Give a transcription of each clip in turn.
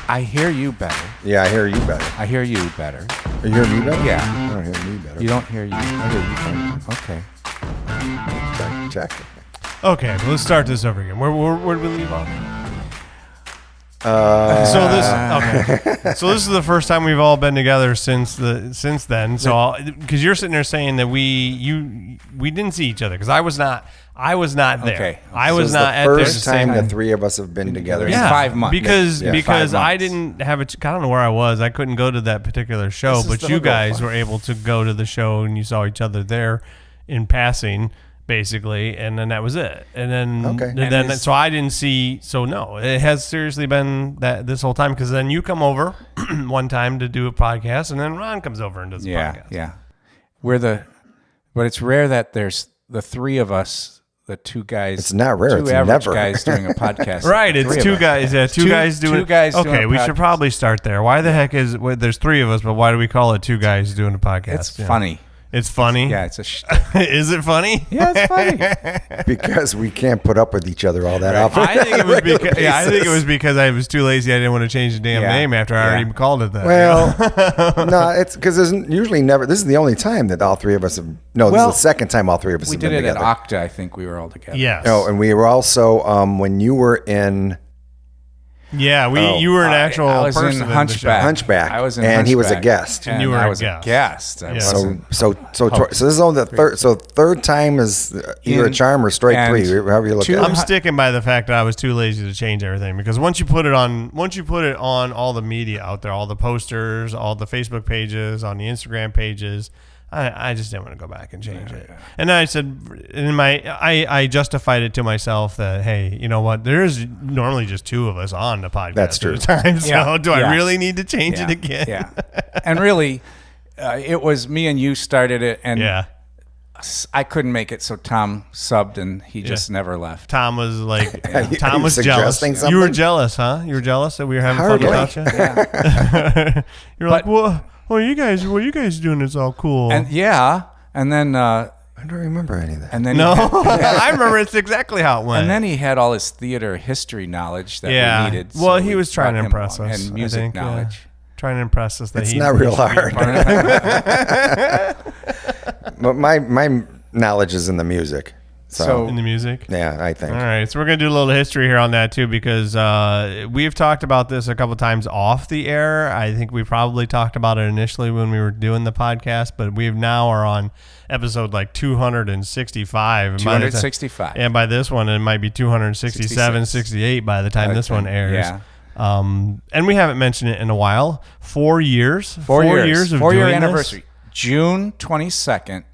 I hear you better. Yeah, I hear you better. I hear you better. You hear me better? Yeah. I don't hear me better. You don't hear you. I hear you fine. Okay. Check. Okay, let's start this over again. Where did we leave off? So this is the first time we've all been together since then. So because you're sitting there saying that we didn't see each other because I was not there. Okay. I was So not the at the first time the three of us have been together. In 5 months. Because 5 I months. didn't have I don't know where I was. I couldn't go to that particular show, This is but the you real guys fun. were able to go to the show and you saw each other there in passing. Basically, and then that was it. And then, Okay. and then so I didn't see. So no, it has seriously been that this whole time because then you come over one time to do a podcast, and then Ron comes over and does a podcast. Yeah. But it's rare that there's the three of us, the two guys. It's not rare, Two it's average never. guys doing a podcast. Right, it's Three of two us. guys. Yeah, two guys doing. Two guys. Okay, doing a we should podcast. probably start there. Why the heck there's three of us, but why do we call it two guys doing a podcast? It's funny. It's funny. Yeah, it's Is it funny? Yeah, it's funny. Because we can't put up with each other all that often. I think it was because I think it was because I was too lazy. I didn't want to change the damn name after I already called it that. Well, no, it's because there's usually never. This is the only time that all three of us have. No, this is the second time all three of us We have did been it together. at Okta. I think we were all together. yes. No, and we were also when you were in Yeah, you were an actual I was person in the Hunchback. show. Hunchback, I was in and he was a Hunchback. guest. And you were I a was guest. a guest. I Yeah. wasn't- So this is only the third. So third time is either a charm or strike and three, however you look at I'm it. sticking by the fact that I was too lazy to change everything because once you put it on all the media out there, all the posters, all the Facebook pages, on the Instagram pages, I just didn't want to go back and change it. And then I said, I justified it to myself that hey, you know what? There's normally just two of us on the podcast. That's true. At a time, so Yeah. do I Yeah. really need to change it again? Yeah. And really, it was me and you started it, and Yeah. I couldn't make it, so Tom subbed, and he just never left. Tom was like, Are you Tom was jealous. suggesting You were something? jealous, huh? You were jealous that we were having Hardly. fun without you. You're like, well, you guys doing is all cool. And and then I don't remember any of that. and then no, he had, I remember it's exactly how it went. and then he had all his theater history knowledge that yeah, we needed. well, so he we was trying to brought him impress along, us and music I think, knowledge. trying to impress us that It's he not real he should be a hard. part of it. But my knowledge is in the music. So, in the music. yeah, I think. All right, so we're going to do a little history here on that too because we've talked about this a couple times off the air. I think we probably talked about it initially when we were doing the podcast, but we now are on episode like 265. And by the time- 265. And by this one, it might be 267, 68 by the time this one airs. Yeah. And we haven't mentioned it in a while. 4 years. 4 years of 4-year doing anniversary. this. June 22nd,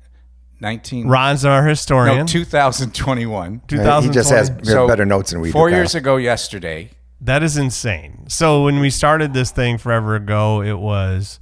19. Ron's our historian. No, 2021. He just has 2020. better notes than we do. 4 years Kyle. ago yesterday. That is insane. So when we started this thing forever ago, it was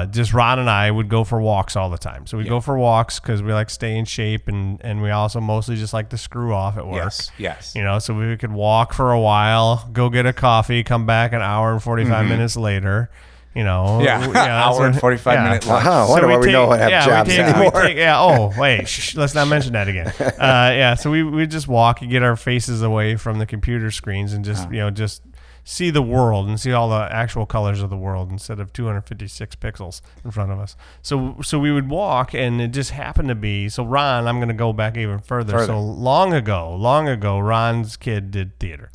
just Ron and I would go for walks all the time. So we'd go for walks because we like to stay in shape, and we also mostly just like to screw off at work. Yes. You know, so we could walk for a while, go get a coffee, come back an hour and 45 minutes later. You know, Hour and 45 minute lunch. Wow, wonder why we don't have jobs anymore. Oh, wait, let's not mention that again. So we just walk and get our faces away from the computer screens and just, just see the world and see all the actual colors of the world instead of 256 pixels in front of us. So we would walk, and it just happened to be, so Ron, I'm going to go back even further. So long ago, Ron's kid did theater.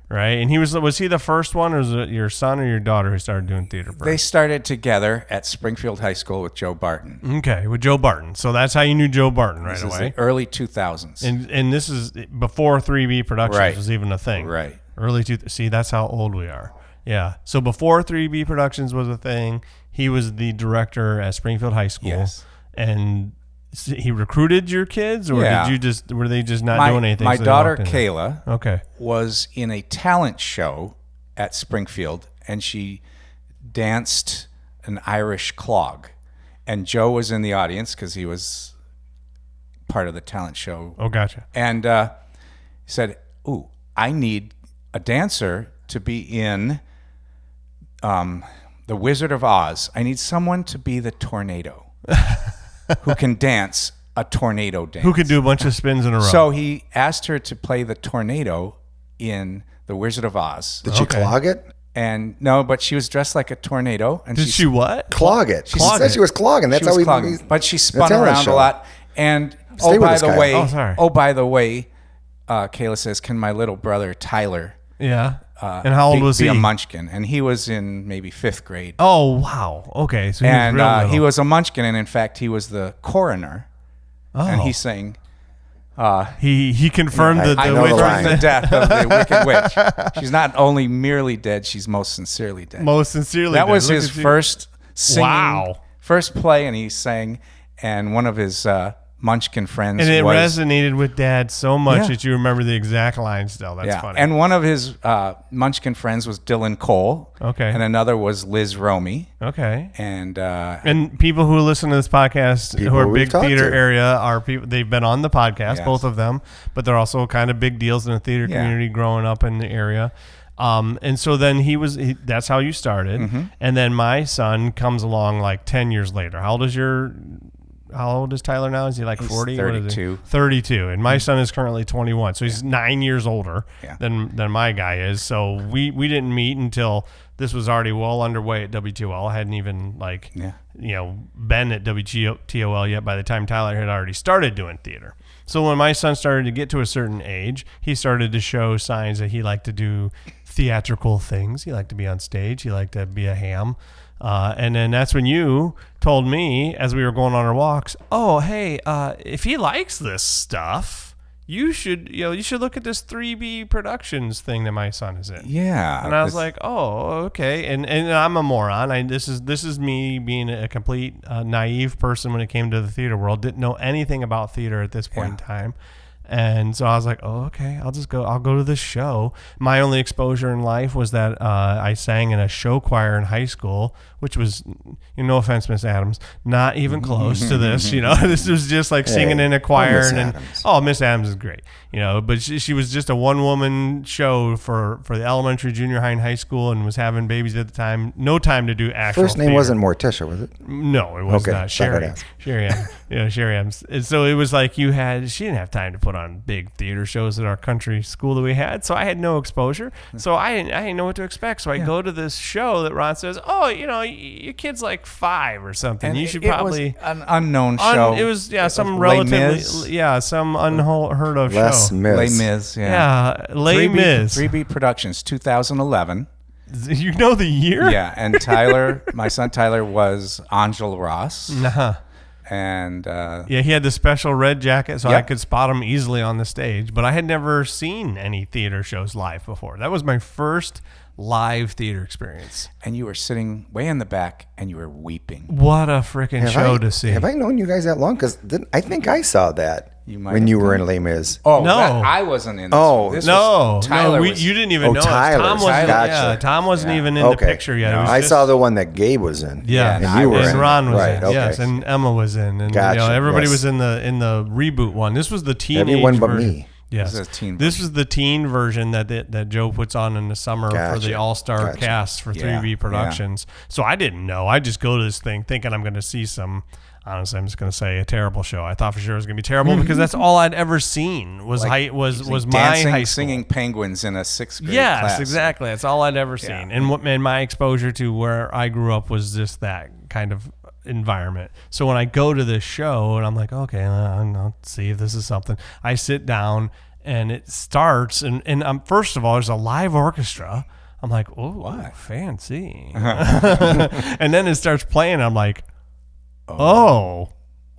Right, and was he the first one, or was it your son or your daughter who started doing theater first? They started together at Springfield High School with Joe Barton. Okay, with Joe Barton. So that's how you knew Joe Barton right This is away. the early 2000s. And this is before 3B Productions was even a thing. Right. See, that's how old we are. Yeah. So before 3B Productions was a thing, he was the director at Springfield High School. Yes. And he recruited your kids, or were they just not doing anything? My so they daughter walked in? Kayla was in a talent show at Springfield, and she danced an Irish clog. And Joe was in the audience because he was part of the talent show. Oh, gotcha. And he said, "Ooh, I need a dancer to be in The Wizard of Oz. I need someone to be the tornado." Who can dance a tornado dance. Who could do a bunch of spins in a row. So he asked her to play the tornado in The Wizard of Oz. Did she clog it? And no, but she was dressed like a tornado. And Did she what? Clog it. She Clog said it. she was clogging. That's She was how we. clogging, but she spun talent around show. a lot. And Stay with this guy. by the way, Kayla says, "Can my little brother Tyler Yeah. And how old was be he? a munchkin?" And he was in maybe 5th grade. Oh, wow. Okay. So he was And real little. he was a munchkin, and in fact, he was the coroner. Oh. And he sang. He confirmed that I the know witch the was line. The death of the wicked witch. She's not only merely dead; she's most sincerely dead. most sincerely. That did. was Look his at you. first singing, Wow. first play, and he sang. And one of his munchkin friends And it was resonated with Dad so much Yeah. that you remember the exact line still. That's funny. And one of his munchkin friends was Dylan Cole. Okay. And another was Liz Romy. Okay. And people who listen to this podcast People who are we've big talked theater to. area are people. They've been on the podcast, Yes. both of them, but they're also kind of big deals in the theater Yeah. community growing up in the area. And so then that's how you started. Mm-hmm. And then my son comes along like 10 years later. How old is Tyler now? Is he like 40? What is he? 32. 32. And my son is currently 21. So he's 9 years older Yeah. than my guy is. So we didn't meet until this was already well underway at WTOL. I hadn't even been at WTOL yet by the time Tyler had already started doing theater. So when my son started to get to a certain age, he started to show signs that he liked to do theatrical things. He liked to be on stage. He liked to be a ham. And then that's when you told me as we were going on our walks, oh, hey, if he likes this stuff, you should look at this 3B Productions thing that my son is in. yeah. And I was like, oh, okay. And I'm a moron. This is me being a complete naive person when it came to the theater world. Didn't know anything about theater at this point in time. And so I was like, oh, okay, I'll go to this show. My only exposure in life was that I sang in a show choir in high school, which was, no offense, Miss Adams, not even close to this. This was just like singing in a choir. Miss and Adams. Miss Adams is great. But she was just a one-woman show for the elementary, junior high, and high school, and was having babies at the time. No time to do actual First name theater. wasn't Morticia, was it? No, it was Okay, not. thought I'd Sherry. ask. Sherry Adams. Sherry Adams. And so it was like she didn't have time to put on big theater shows at our country school that we had. So I had no exposure. So I didn't know what to expect. So I go to this show that Ron says, oh, your kid's like 5 or something. and You should it probably. was an unknown show. It was, some Les relatively, Mis. some unheard of Les show. Mis. Les Mis. Yeah, Les 3B Mis. 3B Productions, 2011. You know the year? Yeah, and Tyler, my son Tyler, was Angel Ross, Uh-huh. and Yeah, he had the special red jacket, so I Yep. could spot him easily on the stage. But I had never seen any theater shows live before. That was my first live theater experience. and you were sitting way in the back, and you were weeping. What a freaking show to see! Have I known you guys that long? Because I think I saw that You might when have you were done. in Les Mis. Oh No. I wasn't in. This Oh, one. This No, was, Tyler no, was, you didn't even know. Tyler. Tom wasn't. Gotcha. Yeah, Tom wasn't Yeah. even in the picture yet. It was I just- saw the one that Gabe was in. Yeah, and I you were was in. and Ron was right, in. okay. Yes, and Emma was in, and Gotcha, everybody yes. was in the reboot one. This was the teenage Everyone but version. me. Yes, This is a teen this was the teen version that Joe puts on in the summer for the Gotcha, all-star gotcha. cast for Yeah, 3B Productions. So I didn't know. I just go to this thing thinking I'm going to see some. Honestly, I'm just going to say a terrible show. I thought for sure it was going to be terrible because that's all I'd ever seen was my dancing, high school. singing penguins in a 6th grade Yes, class. exactly. That's all I'd ever seen. And my exposure to where I grew up was just that kind of environment. So when I go to this show and I'm like, okay, I'll see if this is something. I sit down and it starts and first of all, there's a live orchestra. I'm like, oh, fancy. And then it starts playing. I'm like, oh,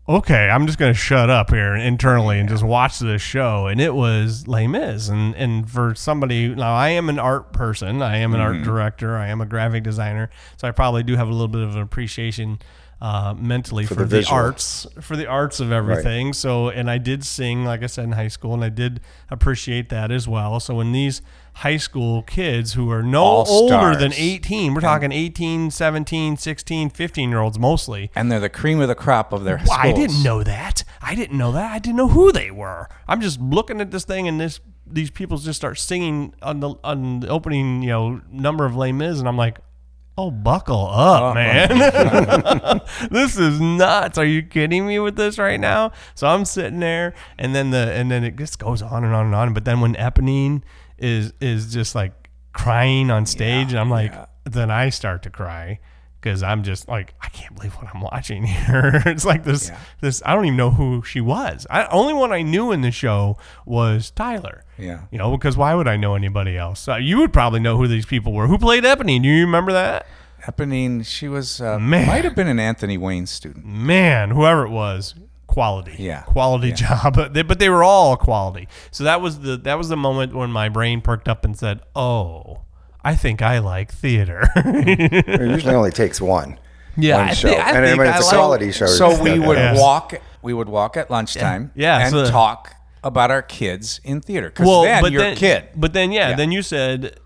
okay, I'm just going to shut up here internally and just watch this show. And it was Les Mis. And for somebody, now I am an art person. I am an art director. I am a graphic designer. So I probably do have a little bit of an appreciation mentally for the visual. arts of everything. Right. So, and I did sing, like I said, in high school, and I did appreciate that as well. So when these high school kids who are older than 18, we're talking 18, 17, 16, 15-year-olds mostly. And they're the cream of the crop of their schools. I didn't know that. I didn't know who they were. I'm just looking at this thing, and these people just start singing on the opening, number of Les Mis, and I'm like, oh, buckle up, man. This is nuts. Are you kidding me with this right now? So I'm sitting there, and then it just goes on and on and on. But then when Eponine is just like crying on stage, and I'm like, then I start to cry. Because I'm just like, I can't believe what I'm watching here. It's like this. I don't even know who she was. Only one I knew in the show was Tyler. Yeah. Because why would I know anybody else? You would probably know who these people were. Who played Eponine? Do you remember that? Eponine, she was, might have been an Anthony Wayne student. Man, whoever it was, quality. Yeah. Quality job. But they were all quality. So that was the moment when my brain perked up and said, oh, I think I like theater. It usually only takes one. Yeah, one show. And when it's a quality show. So we would walk at lunchtime and talk about our kids in theater. Because then you're a kid. But then, then you said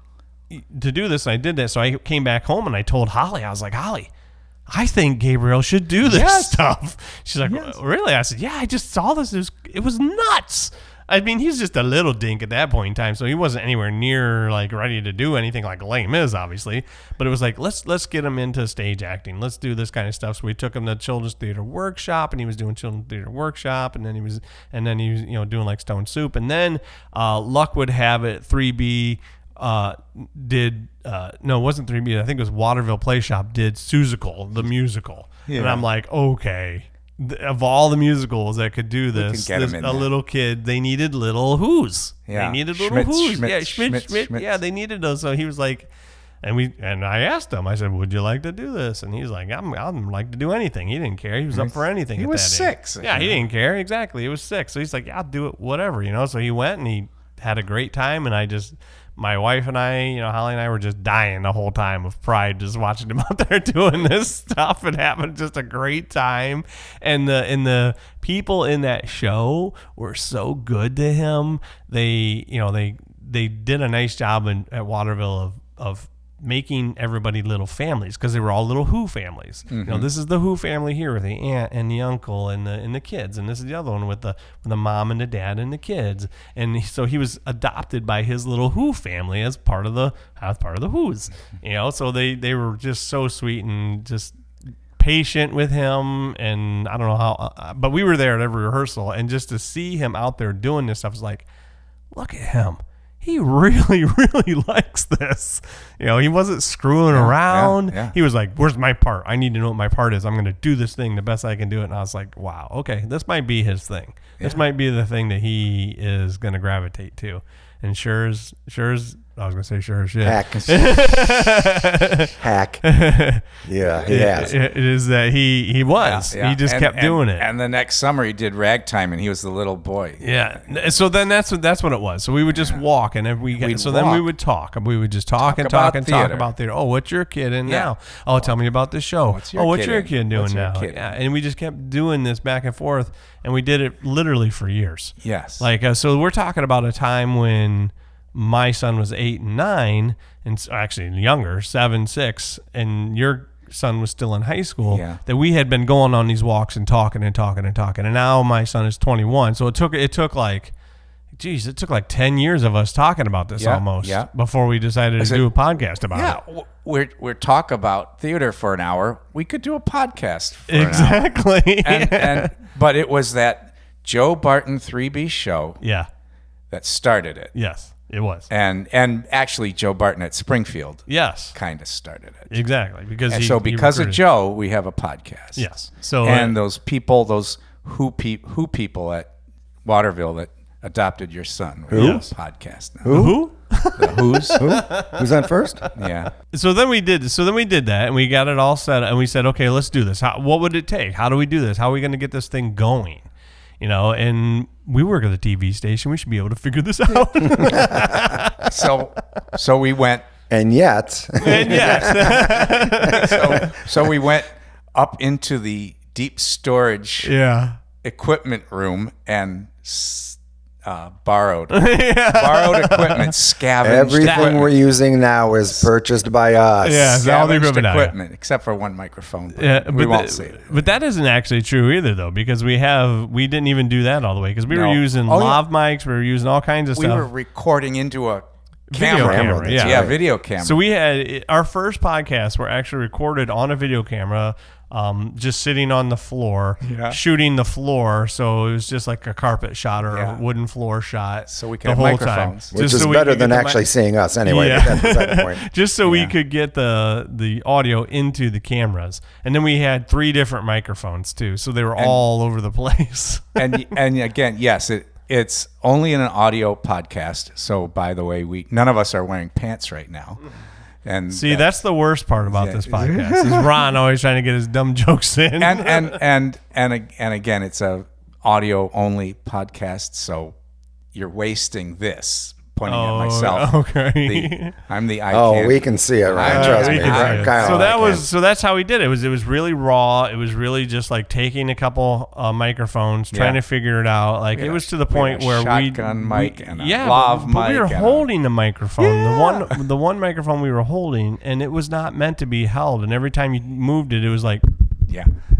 to do this, and I did that. So I came back home and I told Holly, I was like, Holly, I think Gabriel should do this stuff. She's like, really? I said, yeah, I just saw this. It was nuts. I mean, he's just a little dink at that point in time, so he wasn't anywhere near like ready to do anything like Les Mis, obviously. But it was like, let's get him into stage acting. Let's do this kind of stuff. So we took him to Children's Theater Workshop, and he was doing Children's Theater Workshop, and then he was doing like Stone Soup, and then luck would have it 3B did no, it wasn't 3B. I think it was Waterville Play Shop did Seussical, the musical, and I'm like, okay. Of all the musicals that could do this, little kid, they needed little who's. Yeah. They needed little who's. Schmidt. Yeah, they needed those. So he was like, and I asked him, I said, would you like to do this? And he's like, I'd like to do anything. He didn't care. He was up for anything. He was 6. Yeah, he didn't care. Exactly. He was 6. So he's like, yeah, I'll do it, whatever, So he went and he had a great time. And my wife and I, Holly and I were just dying the whole time of pride just watching him out there doing this stuff and having just a great time. And the people in that show were so good to him. They did a nice job at Waterville of making everybody little families, because they were all little Who families. Mm-hmm. This is the Who family here with the aunt and the uncle and the kids, and this is the other one with the mom and the dad and the kids. And so he was adopted by his little Who family as part of the Who's. So they were just so sweet and just patient with him. And I don't know how, but we were there at every rehearsal, and just to see him out there doing this stuff was like, look at him. He really, really likes this. He wasn't screwing around. Yeah. He was like, where's my part? I need to know what my part is. I'm going to do this thing the best I can do it. And I was like, wow, okay, this might be his thing. Yeah. This might be the thing that he is going to gravitate to. And sure as I was going to say sure as shit. Hack. Yeah, he has. It is that he was. Yeah. He just kept doing it. And the next summer he did Ragtime, and he was the little boy. Yeah. So then that's what it was. So we would just walk, and then we would talk. We would just talk about theater. Oh, what's your kid in now? Oh, tell me about this show. What's your kid doing now? Yeah. And we just kept doing this back and forth, and we did it literally for years. Yes. So we're talking about a time when my son was 8 and 9, and actually younger, 7, 6, and your son was still in high school. Yeah. That we had been going on these walks and talking, and now my son is 21. So it took like 10 years of us talking about this before we decided to do a podcast about it. We're talk about theater for an hour. We could do a podcast for exactly. an hour. But it was that Joe Barton 3B show that started it. Yes. It was. And actually Joe Barton at Springfield kind of started it. Exactly. Because of Joe, we have a podcast. Yes. So those who people at Waterville that adopted your son. Who? Podcast now. Who? The Who's? Who's on first? Yeah. So then we did that, and we got it all set, and we said, okay, let's do this. What would it take? How do we do this? How are we going to get this thing going? And we work at the TV station. We should be able to figure this out. So we went. And yet. So we went up into the deep storage equipment room and borrowed equipment, scavenged. Everything we're using now is purchased by us. Yeah, scavenged equipment, except for one microphone. We won't say that. But that isn't actually true either, though, because we didn't even do that all the way, because we were using lav mics, we were using all kinds of stuff. We were recording into a video camera. Video camera. So we had our first podcasts were actually recorded on a video camera just sitting on the floor, shooting the floor. So it was just like a carpet shot or a wooden floor shot. So we could have microphones. Which is better than actually seeing us anyway. Yeah. That's beside the point. Just so we could get the audio into the cameras. And then we had 3 different microphones too. So they were all over the place. and again, yes, it's only an audio podcast. So by the way, none of us are wearing pants right now. And see, that's the worst part about this podcast. Is Ron always trying to get his dumb jokes in. And again, it's a audio only podcast, so you're wasting this. Pointing at myself. Okay. I'm the eye. Oh, we can see it, Ryan. Trust me. Kyle, so that's how we did it. It was really raw. It was really just like taking a couple microphones, trying to figure it out. Like it was to the point where shotgun mic and a lav mic. But we were holding the microphone. The one microphone we were holding, and it was not meant to be held. And every time you moved it, it was like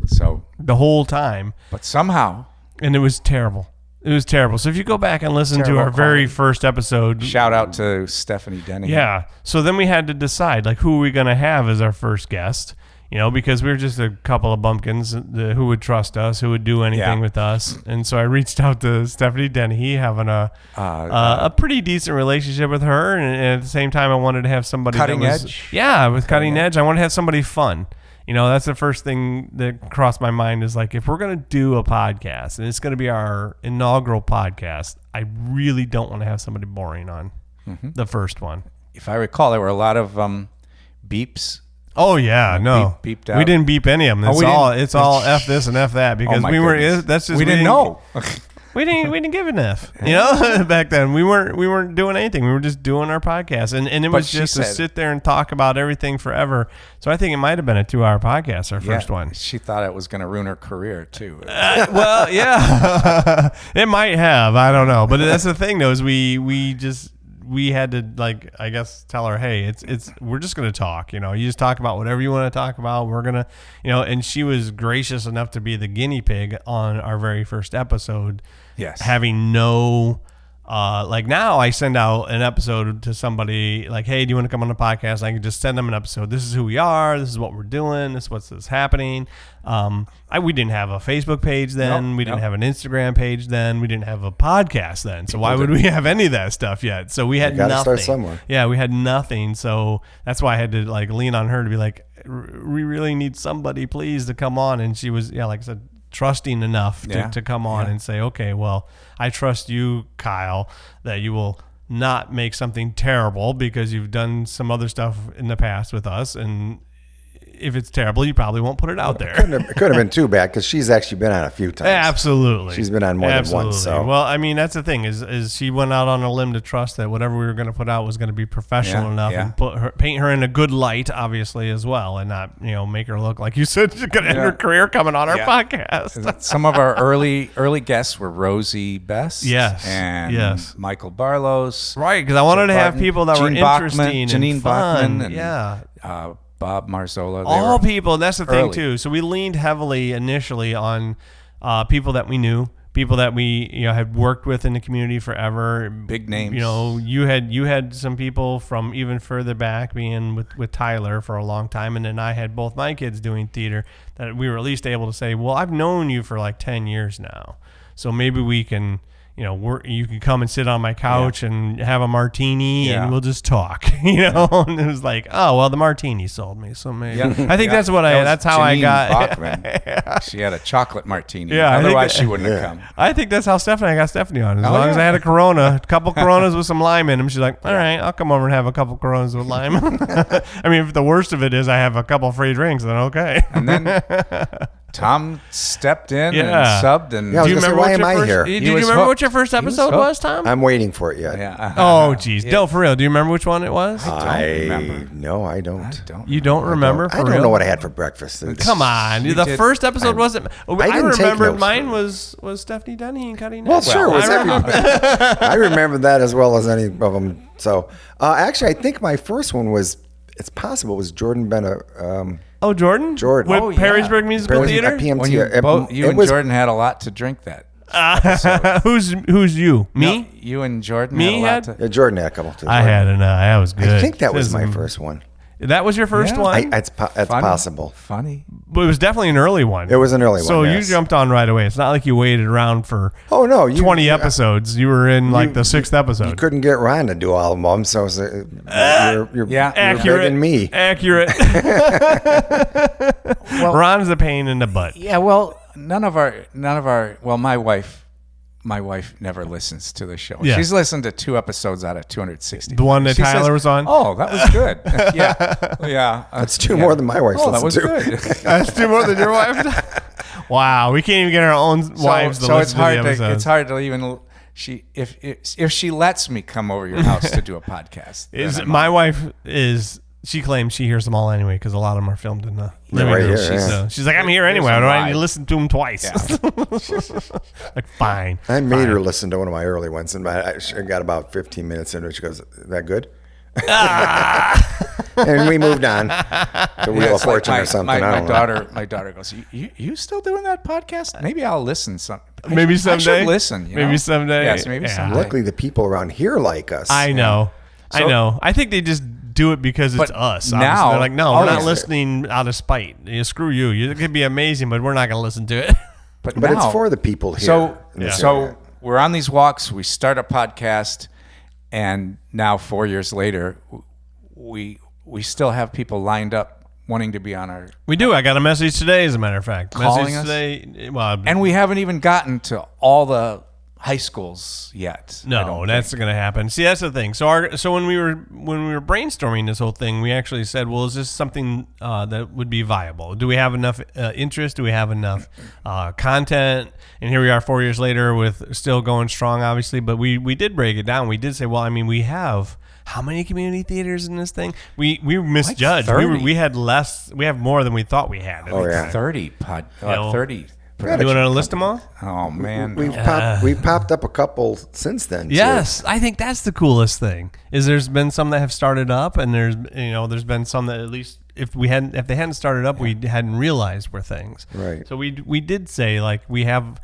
so the whole time. But somehow, and it was terrible. It was terrible. So if you go back and listen to our very first episode. Shout out to Stephanie Denny. Yeah. So then we had to decide, like, who are we going to have as our first guest? You know, because we were just a couple of bumpkins who would trust us, who would do anything with us. And so I reached out to Stephanie Denny, having a pretty decent relationship with her. And at the same time, I wanted to have somebody Cutting edge? Yeah, with Cutting Edge. I wanted to have somebody fun. You know, that's the first thing that crossed my mind is like, if we're going to do a podcast and it's going to be our inaugural podcast, I really don't want to have somebody boring on the first one. If I recall, there were a lot of beeps. Oh yeah, no, beeped out. We didn't beep any of them. It's all F this and F that because we didn't know. We didn't give an F, you know. Back then, we weren't doing anything. We were just doing our podcast, and it was just to sit there and talk about everything forever. So I think it might have been a 2-hour podcast, our first one. She thought it was going to ruin her career too. Well, yeah, it might have. I don't know, but that's the thing, though, is we had to, like, I guess, tell her, hey, we're just going to talk. You know, you just talk about whatever you want to talk about. We're going to, you know, and she was gracious enough to be the guinea pig on our very first episode. Yes. Having no, like now I send out an episode to somebody like, hey, do you want to come on the podcast? I can just send them an episode. This is who we are. This is what we're doing. This is what's happening. We didn't have a Facebook page then. We didn't have an Instagram page then. We didn't have a podcast then. So why would we have any of that stuff yet? So we had nothing. Start somewhere. Yeah, we had nothing. So that's why I had to like lean on her to be like, we really need somebody, please, to come on. And she was, like I said, trusting enough to come on and say, okay, well, I trust you, Kyle, that you will not make something terrible because you've done some other stuff in the past with us, and if it's terrible, you probably won't put it out there. It couldn't have been too bad because she's actually been on a few times. Absolutely. She's been on more than once. So. Well, I mean, that's the thing is she went out on a limb to trust that whatever we were going to put out was going to be professional enough and paint her in a good light, obviously, as well, and not, make her look like you said she's going to end her career coming on our podcast. Some of our early guests were Rosie Best. Yes. And Michael Barlows. Right, because I wanted to have people that were interesting Janine and fun. Bachman and, Bob Marzola. All people. That's the thing too. So we leaned heavily initially on people that we knew, people that we had worked with in the community forever. Big names. You had some people from even further back, being with Tyler for a long time, and then I had both my kids doing theater. That we were at least able to say, well, I've known you for like 10 years now, so maybe we can. You can come and sit on my couch and have a martini and we'll just talk, and it was like, oh, well, the martini sold me. So maybe, I think that's how I got. She had a chocolate martini. Yeah. Otherwise she wouldn't have come. I think that's how I got Stephanie on. As long as I had a Corona, a couple Coronas with some lime in them, she's like, all right, I'll come over and have a couple Coronas with lime. I mean, if the worst of it is I have a couple free drinks, then okay. And then Tom stepped in and subbed. And do you remember why am I here? Did you remember what your first episode was, Tom? I'm waiting for it yet. Yeah. Oh, geez. No, for real. Do you remember which one it was? I don't remember. No, I don't. You don't remember? I don't know what I had for breakfast. Come on. The first episode wasn't. I remember mine was Stephanie Denny and Cutting Edge. Well, sure. I remember that as well as any of them. So, actually, I think my first one was, it's possible, it was Jordan Bennett. Jordan? Jordan. With Perrysburg Musical Theater? PMT. You and Jordan had a lot to drink that. Who's you? Me? No, you and Jordan Me had a lot to... Jordan had a couple too. I had I was good. I think that was my first one. That was your first one? That's possible. Funny. But it was definitely an early one. It was an early one. So you yes. jumped on right away. It's not like you waited around for 20 episodes. You were in like the 6th episode. You couldn't get Ron to do all of them, so you're begging me. Accurate. Well, Ron's a pain in the butt. Yeah, well, none of our well, my wife never listens to the show. Yeah. She's listened to 2 episodes out of 260. The one that She Tyler says, was on? Oh, that was good. Yeah. That's 2 more than my wife's that was listened to. good. That's 2 more than your wife? Wow, we can't even get our own wives to so listen to the episodes. it's hard to even if she lets me come over your house to do a podcast. My wife she claims she hears them all anyway because a lot of them are filmed in the living room. Here, She's like, I'm here anyway. I don't need to listen to them twice. Yeah. Like, fine. I made her listen to one of my early ones, and I got about 15 minutes into it. She goes, "Is that good?" And we moved on to Wheel of Fortune or something. My daughter goes, you still doing that podcast? Maybe I'll listen Maybe someday. I should listen. Maybe someday. Yes, maybe someday. Luckily, the people around here like us. I know. So- I know. I think they just do it because it's us. Now- Obviously. They're like, no, we're not yes. listening out of spite. Screw you. It could be amazing, but we're not going to listen to it. But now, it's for the people here. So we're on these walks. We start a podcast, and now 4 years later, we still have people lined up wanting to be on our. We do. I got a message today, as a matter of fact. Calling message us? today. Well, And we haven't even gotten to all the high schools yet. no, that's going to happen. See, that's the thing. So when we were brainstorming this whole thing, we actually said, well, is this something that would be viable? Do we have enough interest? Do we have enough content? And here we are 4 years later with still going strong, obviously. But we did break it down. We did say, well, I mean, we have how many community theaters in this thing? We misjudged. Like 30. We had less. We have more than we thought we had. Oh, yeah. 30. 30. You want to list them all? Oh, man. We've popped up a couple since then. Too. Yes, I think that's the coolest thing. Is there's been some that have started up, and there's been some that at least if they hadn't started up, we hadn't realized were things. Right. So we did say like we have.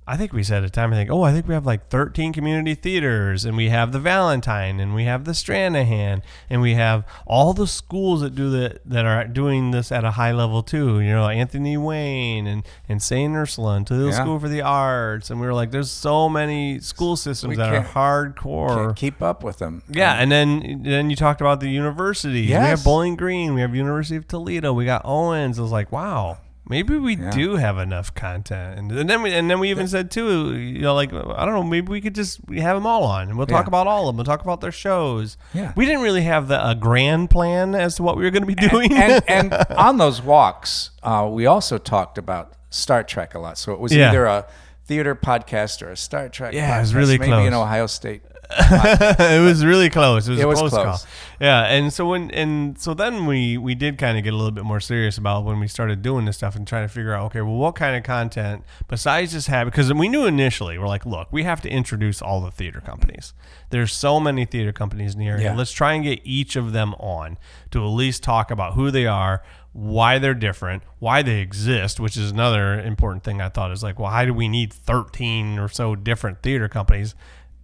I think we said at the time, I think we have like 13 community theaters, and we have the Valentine, and we have the Stranahan, and we have all the schools that are doing this at a high level too. Anthony Wayne and St. Ursula and Toledo School for the Arts, and we were like, there's so many school systems that are hardcore. Can't keep up with them. Yeah, and then you talked about the universities. Yes. We have Bowling Green, we have University of Toledo, we got Owens. I was like, wow. Maybe we do have enough content, and then we even said too, I don't know, maybe we could just have them all on, and we'll talk about all of them. We'll talk about their shows. Yeah. We didn't really have a grand plan as to what we were going to be doing. And on those walks, we also talked about Star Trek a lot. So it was either a theater podcast or a Star Trek. Yeah, podcast, it was really maybe close. an Ohio State. It was really close. It was a close close. call. Yeah, and so then we did kind of get a little bit more serious about when we started doing this stuff and trying to figure out, okay, well, what kind of content besides just because we knew initially, we're like, look, we have to introduce all the theater companies. There's so many theater companies in the area. Yeah. Let's try and get each of them on to at least talk about who they are, why they're different, why they exist, which is another important thing I thought is like, well, how do we need 13 or so different theater companies?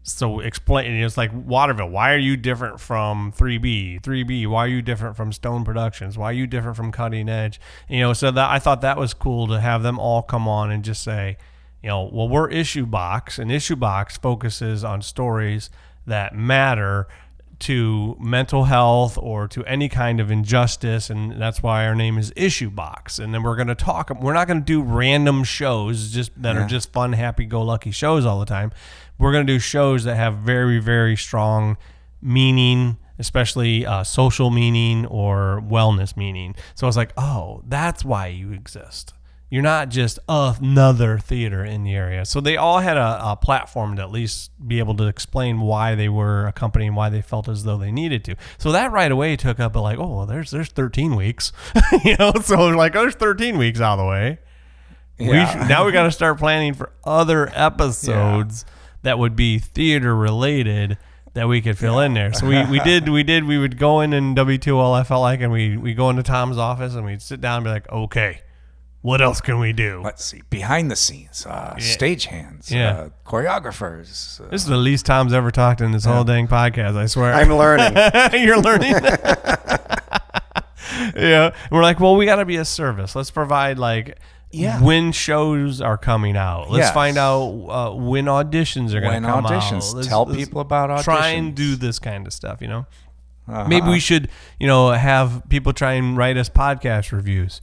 So explain, it's like Waterville. Why are you different from 3B? 3B. Why are you different from Stone Productions? Why are you different from Cutting Edge? So that I thought that was cool to have them all come on and just say, well, we're Issue Box, and Issue Box focuses on stories that matter to mental health or to any kind of injustice, and that's why our name is Issue Box. And then we're not going to do random shows that are just fun, happy-go-lucky shows all the time. We're going to do shows that have very, very strong meaning, especially social meaning or wellness meaning. So I was like, oh, that's why you exist. You're not just another theater in the area. So they all had a platform to at least be able to explain why they were a company and why they felt as though they needed to. So that right away took up like, oh, well, there's 13 weeks. So like, there's 13 weeks out of the way. Yeah. Now we got to start planning for other episodes that would be theater related that we could fill in there. So we would go in W2L, I felt like, and we go into Tom's office and we'd sit down and be like, okay, what else can we do? Let's see. Behind the scenes, stagehands, choreographers. This is the least Tom's ever talked in this whole dang podcast, I swear. I'm learning. You're learning? Yeah, we're like, well, we got to be a service. Let's provide when shows are coming out. Let's find out when auditions are going to come out. Tell people about auditions. Try and do this kind of stuff, Maybe we should, have people try and write us podcast reviews.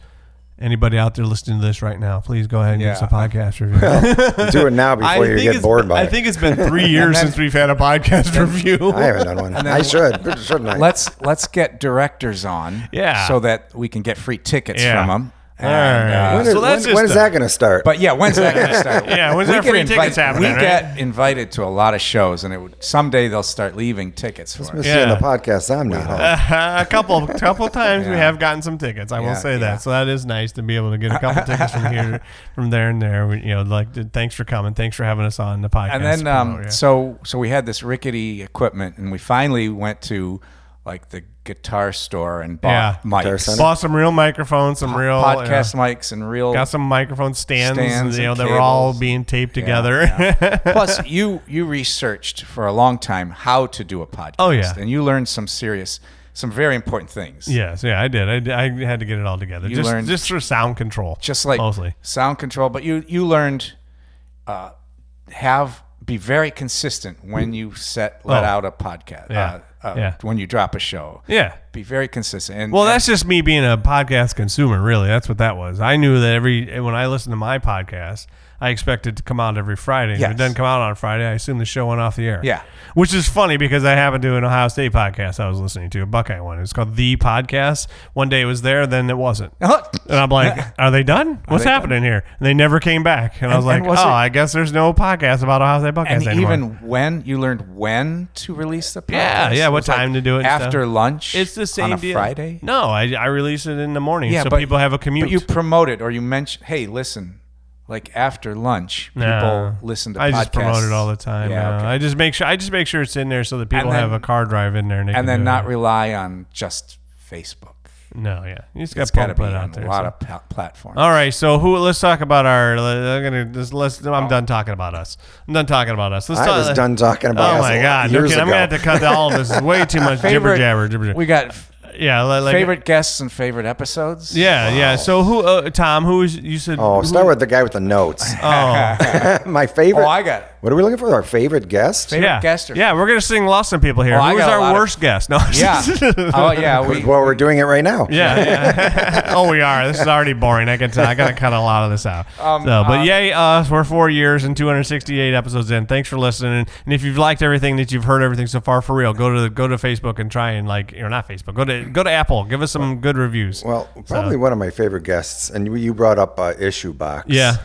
Anybody out there listening to this right now, please go ahead and give us a podcast review. Do it now before you get bored by it. I think it's been 3 years since we've had a podcast review. I haven't done one. I should. Shouldn't I? Let's get directors on so that we can get free tickets from them. When is that going to start? But when's that going to start? When's our free tickets happening? We get invited to a lot of shows, and someday they'll start leaving tickets for us. In the podcast, I'm not on. A couple times we have gotten some tickets. I will say that. So that is nice to be able to get a couple tickets from here, from there, and there. Thanks for coming. Thanks for having us on the podcast. And then, so we had this rickety equipment, and we finally went to the guitar store and bought mics. Bought some real microphones, some real podcast mics, and got some microphone stands that were all being taped together. Plus, you researched for a long time how to do a podcast. Oh yeah, and you learned some very important things. Yes, I did. I had to get it all together. You learned just for sound control, mostly sound control. But you learned be very consistent when you let out a podcast. When you drop a show. Yeah. Be very consistent. That's just me being a podcast consumer, really. That's what that was. I knew that when I listened to my podcast, I expect it to come out every Friday. If it doesn't come out on Friday, I assume the show went off the air. Yeah. Which is funny because I happened to an Ohio State podcast I was listening to, a Buckeye one. It was called The Podcast. One day it was there, then it wasn't. And I'm like, are they done? What's happening here? And they never came back. And I was like, I guess there's no podcast about Ohio State Buckeyes anymore. And even you learned when to release the podcast? Yeah, what time to do it. After lunch? It's the same on a deal. Friday? No, I release it in the morning so people have a commute. But you promote it or you mention, hey, listen, after lunch, people listen to podcasts. I just promote it all the time. Yeah, okay. I just make sure it's in there so that people have a car drive in there, and then not rely on just Facebook. No, you just got to put it out there. A lot of platforms. All right, so let's talk about I'm done talking about us. I was done talking about us. Oh my God! I'm gonna have to cut all of this. It's way too much jibber jabber. We got. Favorite guests and favorite episodes? Yeah. So who, Tom, you said? Oh, start with the guy with the notes. Oh. My favorite. Oh, I got it. What are we looking for? Our favorite guest? Favorite guest? Yeah, we're going to sing Lost Some People here. Who is our worst guest? No. Yeah. Oh, yeah. We're doing it right now. Yeah. Oh, we are. This is already boring. I got to cut a lot of this out. But yay us. We're 4 years and 268 episodes in. Thanks for listening. And if you've liked everything that you've heard everything so far, for real, go to Facebook and try and or not Facebook. Go to Apple. Give us some good reviews. Well, probably one of my favorite guests, and you brought up Issue Box. Yeah.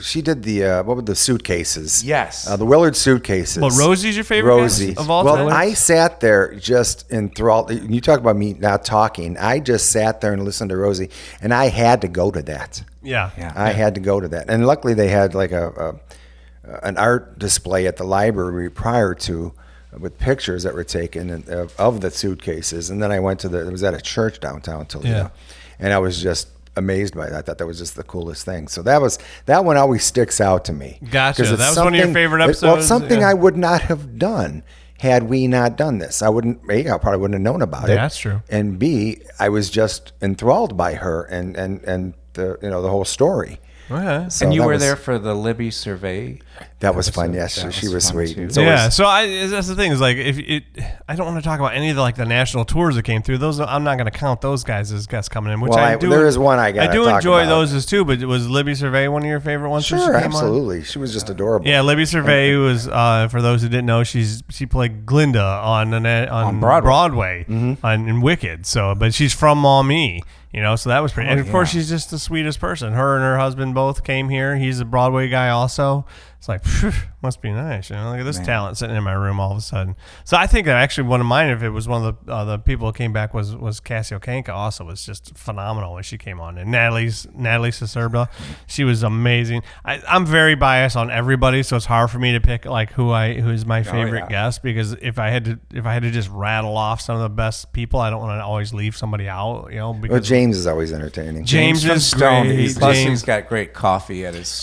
She did the suitcases. Yes. The Willard suitcases. Well, Rosie's your favorite guest of all time? Well, I sat there just enthralled. You talk about me not talking. I just sat there and listened to Rosie, and I had to go to that. Yeah. I had to go to that. And luckily they had an art display at the library prior to, with pictures that were taken of the suitcases. And then I went it was at a church downtown Toledo. And I was just amazed by that. I thought that was just the coolest thing. So that one always sticks out to me. Gotcha. That was one of your favorite episodes? Well, something I would not have done had we not done this. I probably wouldn't have known about it. That's true. And B, I was just enthralled by her and the the whole story. Okay. So and you were there for the Libby survey. That was fun. Yes, she was sweet. So that's the thing is I don't want to talk about any of the national tours that came through. Those I'm not going to count those guys as guests coming in. Which I do. There is one I do enjoy those as too. But was Libby Survey one of your favorite ones? Sure, absolutely. She was just adorable. Yeah, Libby Survey was for those who didn't know, she played Glinda on Broadway in Wicked. So, but she's from Maumee. So that was pretty. And of course, she's just the sweetest person. Her and her husband both came here. He's a Broadway guy also. It's like, phew, must be nice. Look at this talent sitting in my room all of a sudden. So I think that actually one of mine, if it was one of the people who came back, was Cassie Okanka. Also, was just phenomenal when she came on. And Natalie Cicerba, she was amazing. I'm very biased on everybody, so it's hard for me to pick who's my favorite guest, because if I had to just rattle off some of the best people, I don't want to always leave somebody out. Because James is always entertaining. James is stoned. Plus, he's got great coffee at his.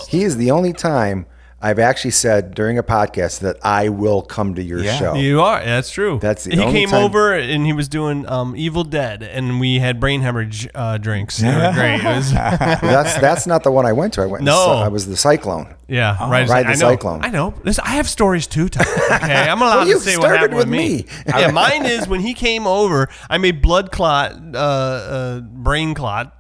He is the only time I've actually said during a podcast that I will come to your show. You are. That's true. That's the he only came time- over and he was doing Evil Dead, and we had brain hemorrhage drinks. They were great. It was, That's not the one I went to. I went. No. I was the Cyclone. yeah, right. Ride the I know. Cyclone. I know. Listen, I have stories too, Tom. Okay, I'm allowed Well, to you say what started happened with with me. me. Yeah, mine is when he came over. I made blood clot, brain clot.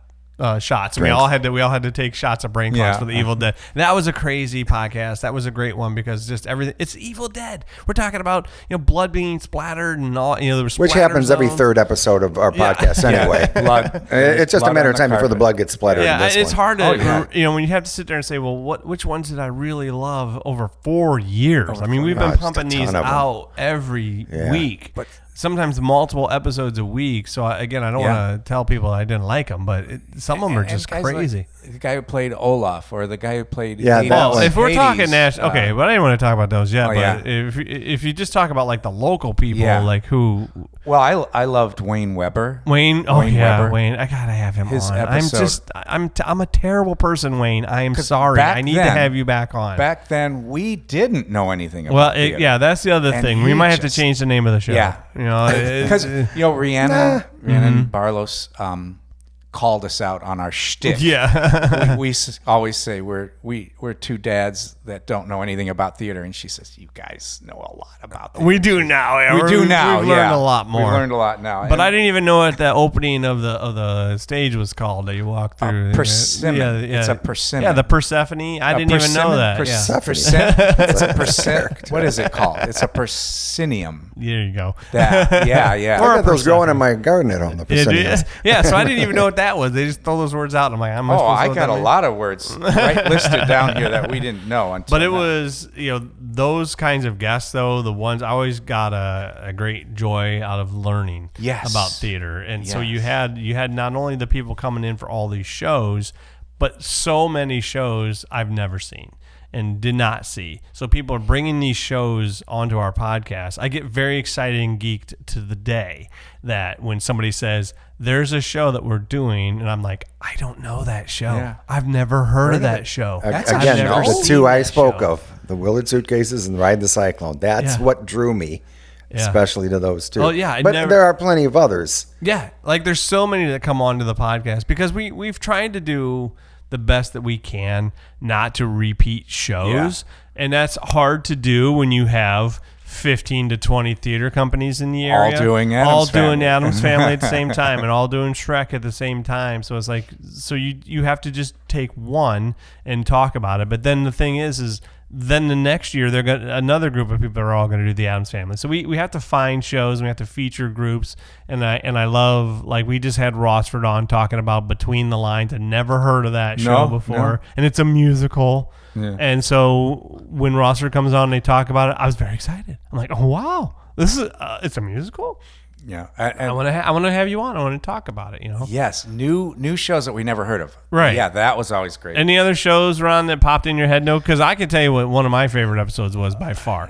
Shots. We all had to take shots of brain clots for the Evil Dead. That was a crazy podcast. That was a great one because just everything. It's Evil Dead. We're talking about blood being splattered and all. There was Which happens every third episode of our podcast anyway. Blood. It's just a Blood matter on of time before the carpet. blood gets splattered. in Yeah, this it's one. hard to when you have to sit there and say, well, which ones did I really love over 4 years? I mean, we've been just a pumping ton these of them. out every week. But- sometimes multiple episodes a week. So I don't want to tell people I didn't like them, but some of them are just guys crazy. Like the guy who played Olaf or the guy who played Yeah, Hades. that one. If we're talking Hades, national, okay, but I didn't want to talk about those yet. Oh, But yeah. if you just talk about like the local people, Yeah. like who Well, I loved Wayne Weber. Wayne, Wayne Weber. Wayne, I gotta have him His on. episode. I'm a terrible person, Wayne. I am 'Cause sorry. back I need to then- have you back on. Back then, we didn't know anything about Well, theater. that's the other And thing. We he might have to just- change the name of the show. Yeah. Because Rhiannon Barlos called us out on our shtick. Yeah. we always say we're two dads that don't know anything about theater, and she says, "You guys know a lot about theater." We do now. Yeah. We do now. We've yeah. learned a lot more. We've learned a lot now. But I didn't even know what the opening of the stage was called that you walk through. persimmon. It's a persimmon. Yeah, the Persephone. I didn't even know that. It's a percent. What is it called? It's a persinium. There you go. Yeah. I got those growing in my garden at home. The Yeah, Persimmons. yeah, so I didn't even know what that was. They just throw those words out. And I'm like, I'm I got a lot of words listed down here that we didn't know until But it now. was, those kinds of guests, though, the ones I always got a great joy out of learning Yes. about theater. And so Yes. you had not only the people coming in for all these shows, but so many shows I've never seen and did not see. So people are bringing these shows onto our podcast. I get very excited and geeked to the day that when somebody says, there's a show that we're doing, and I'm like, I don't know that show. Yeah. I've never heard of that show. That's I've Again, never the seen two I that spoke show. of, the Willard Suitcases and Ride the Cyclone. That's Yeah. what drew me, especially to those two. Oh, yeah, but never- there are plenty of others. Yeah, like there's so many that come onto the podcast because we've tried to do the best that we can not to repeat shows, and that's hard to do when you have 15 to 20 theater companies in the area, All doing Addams Family. Addams Family at the same time, and all doing Shrek at the same time. So it's like, so you have to just take one and talk about it. But then the thing is then the next year another group of people are all going to do the Addams Family. So we have to find shows and we have to feature groups. And I love, like, we just had Rossford on talking about Between the Lines. I never heard of that show before, no. and it's a musical. Yeah. And so when Rossford comes on and they talk about it, I was very excited. I'm like, oh wow, this is it's a musical. Yeah. I want to have you on. I want to talk about it. Yes, new shows that we never heard of. Right. Yeah, that was always great. Any other shows, Ron, that popped in your head? No, because I can tell you what one of my favorite episodes was by far.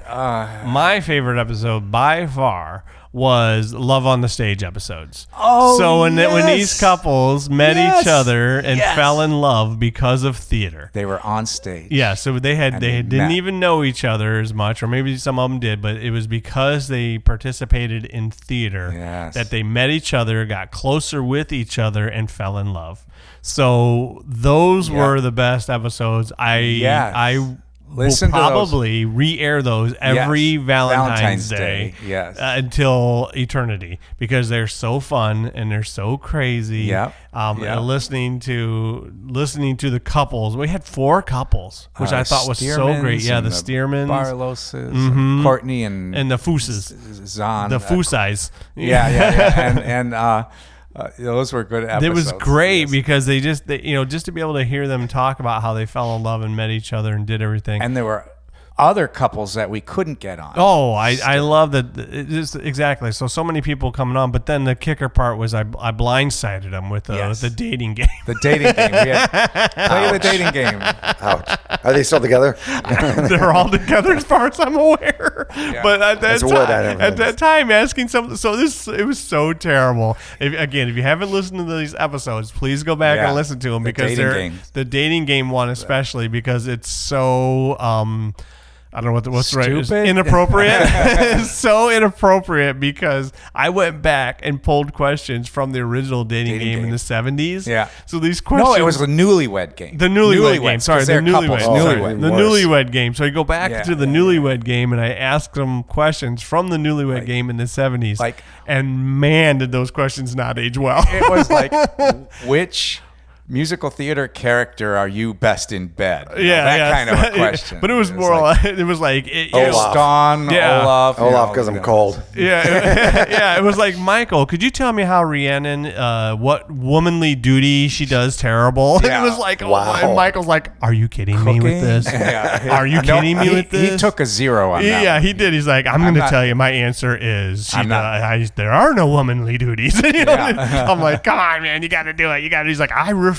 My favorite episode by far was Love on the Stage episodes. Oh, so when yes. these couples met Yes. each other and Yes. fell in love because of theater. They were on stage. Yeah, so they they didn't met. even know each other as much, or maybe some of them did, but it was because they participated in theater Yes. that they met each other, got closer with each other, and fell in love. So those Yeah. were the best episodes. Yes. I Listen will to those. probably re-air those every Yes. Valentine's Day. Yes. Until eternity, because they're so fun and they're so crazy. Yep. And Yep. listening to the couples. We had 4 couples, which I thought was so great. Yeah, the Stearmans Barloses, and Courtney, and the Fooses, Zahn. the Foosais. Yeah. And those were good episodes. It was great Yes. because they just to be able to hear them talk about how they fell in love and met each other and did everything. And they were other couples that we couldn't get on. Oh, I love that. Exactly. So many people coming on, but then the kicker part was I blindsided them with the dating game. The dating game. We had play the dating game. Ouch. Are they still together? They're all together as far as I'm aware. Yeah. But at That's that time, asking something. So it was so terrible. If you haven't listened to these episodes, please go back and listen to them because the dating game one especially because it's so. I don't know what's right. It's inappropriate. It's so inappropriate because I went back and pulled questions from the original dating game in the 70s. Yeah. So these questions. No, it was the newlywed game. The newlywed game. Sorry, the newlywed. The newlywed game. So I go back to the newlywed game and I ask them questions from the newlywed game in the 70s. And man, did those questions not age well. It was like, which musical theater character are you best in bed? That kind of a question. But it was more like Olaf. Don, Olaf. Olaf, because I'm cold. Yeah. It was like, Michael, could you tell me how Rhiannon, what womanly duty she does terrible? Yeah. It was like, wow. And Michael's like, are you kidding me with this? Are you kidding me with this? He took a 0 on that. Yeah, he did. He's like, I'm going to tell you, my answer is there are no womanly duties. I'm like, come on, man, you got to do it. He's like, I refuse.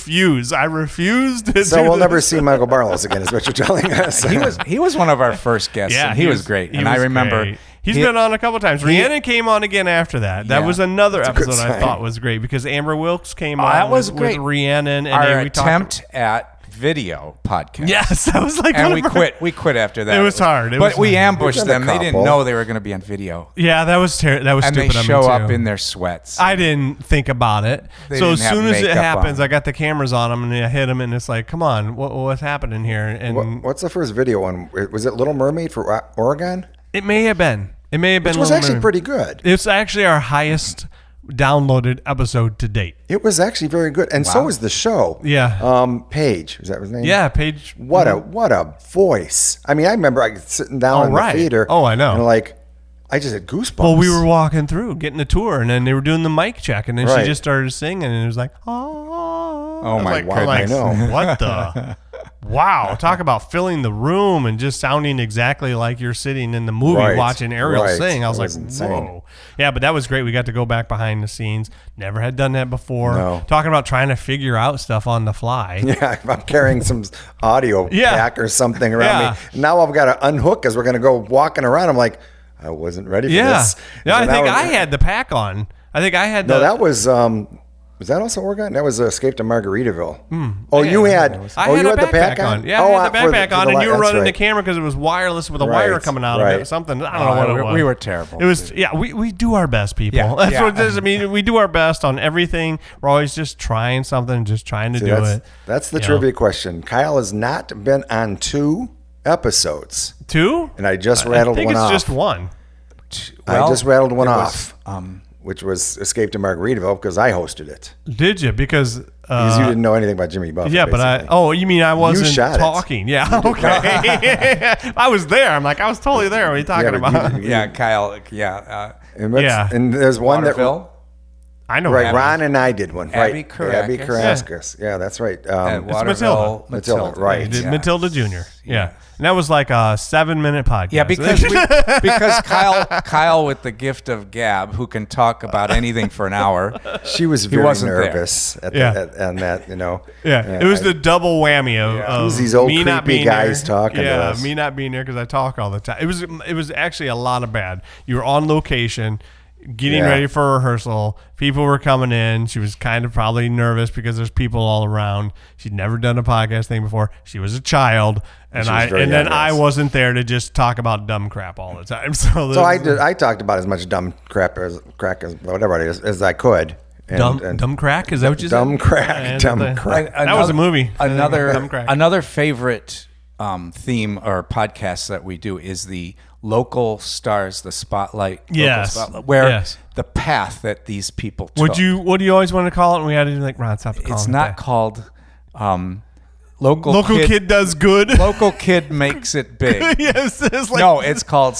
I refuse to So we'll never see Michael Barlows again, is what you're telling us. He was one of our first guests. Yeah, and he was great. And I remember great. He's been on a couple times. Rhiannon came on again after that. That was another episode I thought was great because Amber Wilkes came on. That was with great. Rhiannon, and our we attempt at video podcast. Yes, that was like, and we quit. We quit after that. It was hard. But we ambushed them. They didn't couple. know they were going to be on video. Yeah, that was that was and stupid. they show up in their sweats. I didn't think about it. So as soon as it happens, on. I got the cameras on them and I hit them, and it's like, come on, what's happening here? And what's the first video one? Was it Little Mermaid for Oregon? It may have been. Which was actually pretty good. It's actually our highest downloaded episode to date. It was actually very good, and so was the show. Yeah. Paige, is that his name? Yeah, Paige. What a voice! I mean, I remember sitting down in the theater. Oh, I know. And I just had goosebumps. Well, we were walking through, getting a tour, and then they were doing the mic check, and then she just started singing, and it was like, oh my goodness! I know what the. Wow, talk about filling the room and just sounding exactly like you're sitting in the movie watching Ariel sing. I was like, insane. whoa. Yeah, but that was great. We got to go back behind the scenes. Never had done that before. No. Talking about trying to figure out stuff on the fly. Yeah, I'm carrying some audio pack or something around me. Now I've got to unhook as we're going to go walking around. I'm like, I wasn't ready for this. Yeah, I think I had the pack on. I think I had No, that was... was that also Oregon? That was Escape to Margaritaville. Oh, you had the backpack on? Yeah, I had the backpack on, and you were running the camera because it was wireless with a wire coming out of it. Something. I don't know what it was. We were terrible. It was, we do our best, people. Yeah, That's what it is. I mean, we do our best on everything. We're always just trying something, just trying to do it. That's the trivia question. Kyle has not been on 2 episodes. 2? And I just rattled one off. I think it's just 1. I just rattled one off. Which was Escape to Margaritaville because I hosted it. Did you? Because you didn't know anything about Jimmy Buffett. Yeah, basically. but you mean I wasn't talking? Yeah, okay. I was there. I'm like, I was totally there. What are you talking about? Kyle. And there's one Waterville? I know. Right, Ron and I did one. Abby Abby Karaskis. Yeah, that's right. It's Matilda. Right. Matilda Jr. Yeah. And that was like a 7-minute podcast. Yeah, because Kyle with the gift of gab, who can talk about anything for an hour. She was very nervous at that, you know. Yeah, it was the double whammy of these old me not creepy being guys there. talking to us. Me not being there because I talk all the time. It was actually a lot of bad. You were on location, getting ready for rehearsal. People were coming in. She was kind of probably nervous because there's people all around. She'd never done a podcast thing before. She was a child, and I wasn't there to just talk about dumb crap all the time. So I talked about as much dumb crap as whatever it is as I could. Dumb crack? Is that what you said? Dumb crack. That was a movie. Another favorite theme or podcast that we do is the local stars, the spotlight. Where the path that these people took. What do you always want to call it? And we had to like, Ron, stop calling it's not called local kid does good. Local kid makes it big. Yes, it's called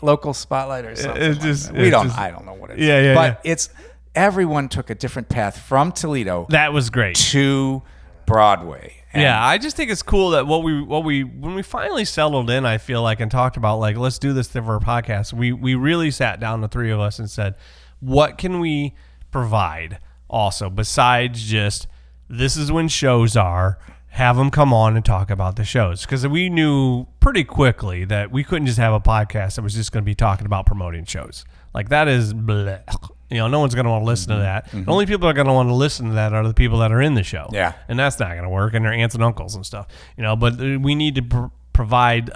local spotlight or something. I don't know what it is. Yeah. But it's everyone took a different path from Toledo. That was great. To Broadway. Yeah, I just think it's cool that when we finally settled in, I feel like, and talked about like, let's do this for our podcast. We really sat down, the three of us, and said, what can we provide also besides just this is when shows are, have them come on and talk about the shows, because we knew pretty quickly that we couldn't just have a podcast that was just going to be talking about promoting shows. Like that is bleh. No one's going to want to listen to that. The only people that are going to want to listen to that are the people that are in the show. Yeah. And that's not going to work, and their aunts and uncles and stuff. But we need to provide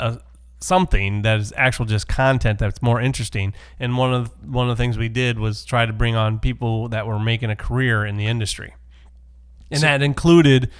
something that is actual just content that's more interesting. And one of the things we did was try to bring on people that were making a career in the industry. And that included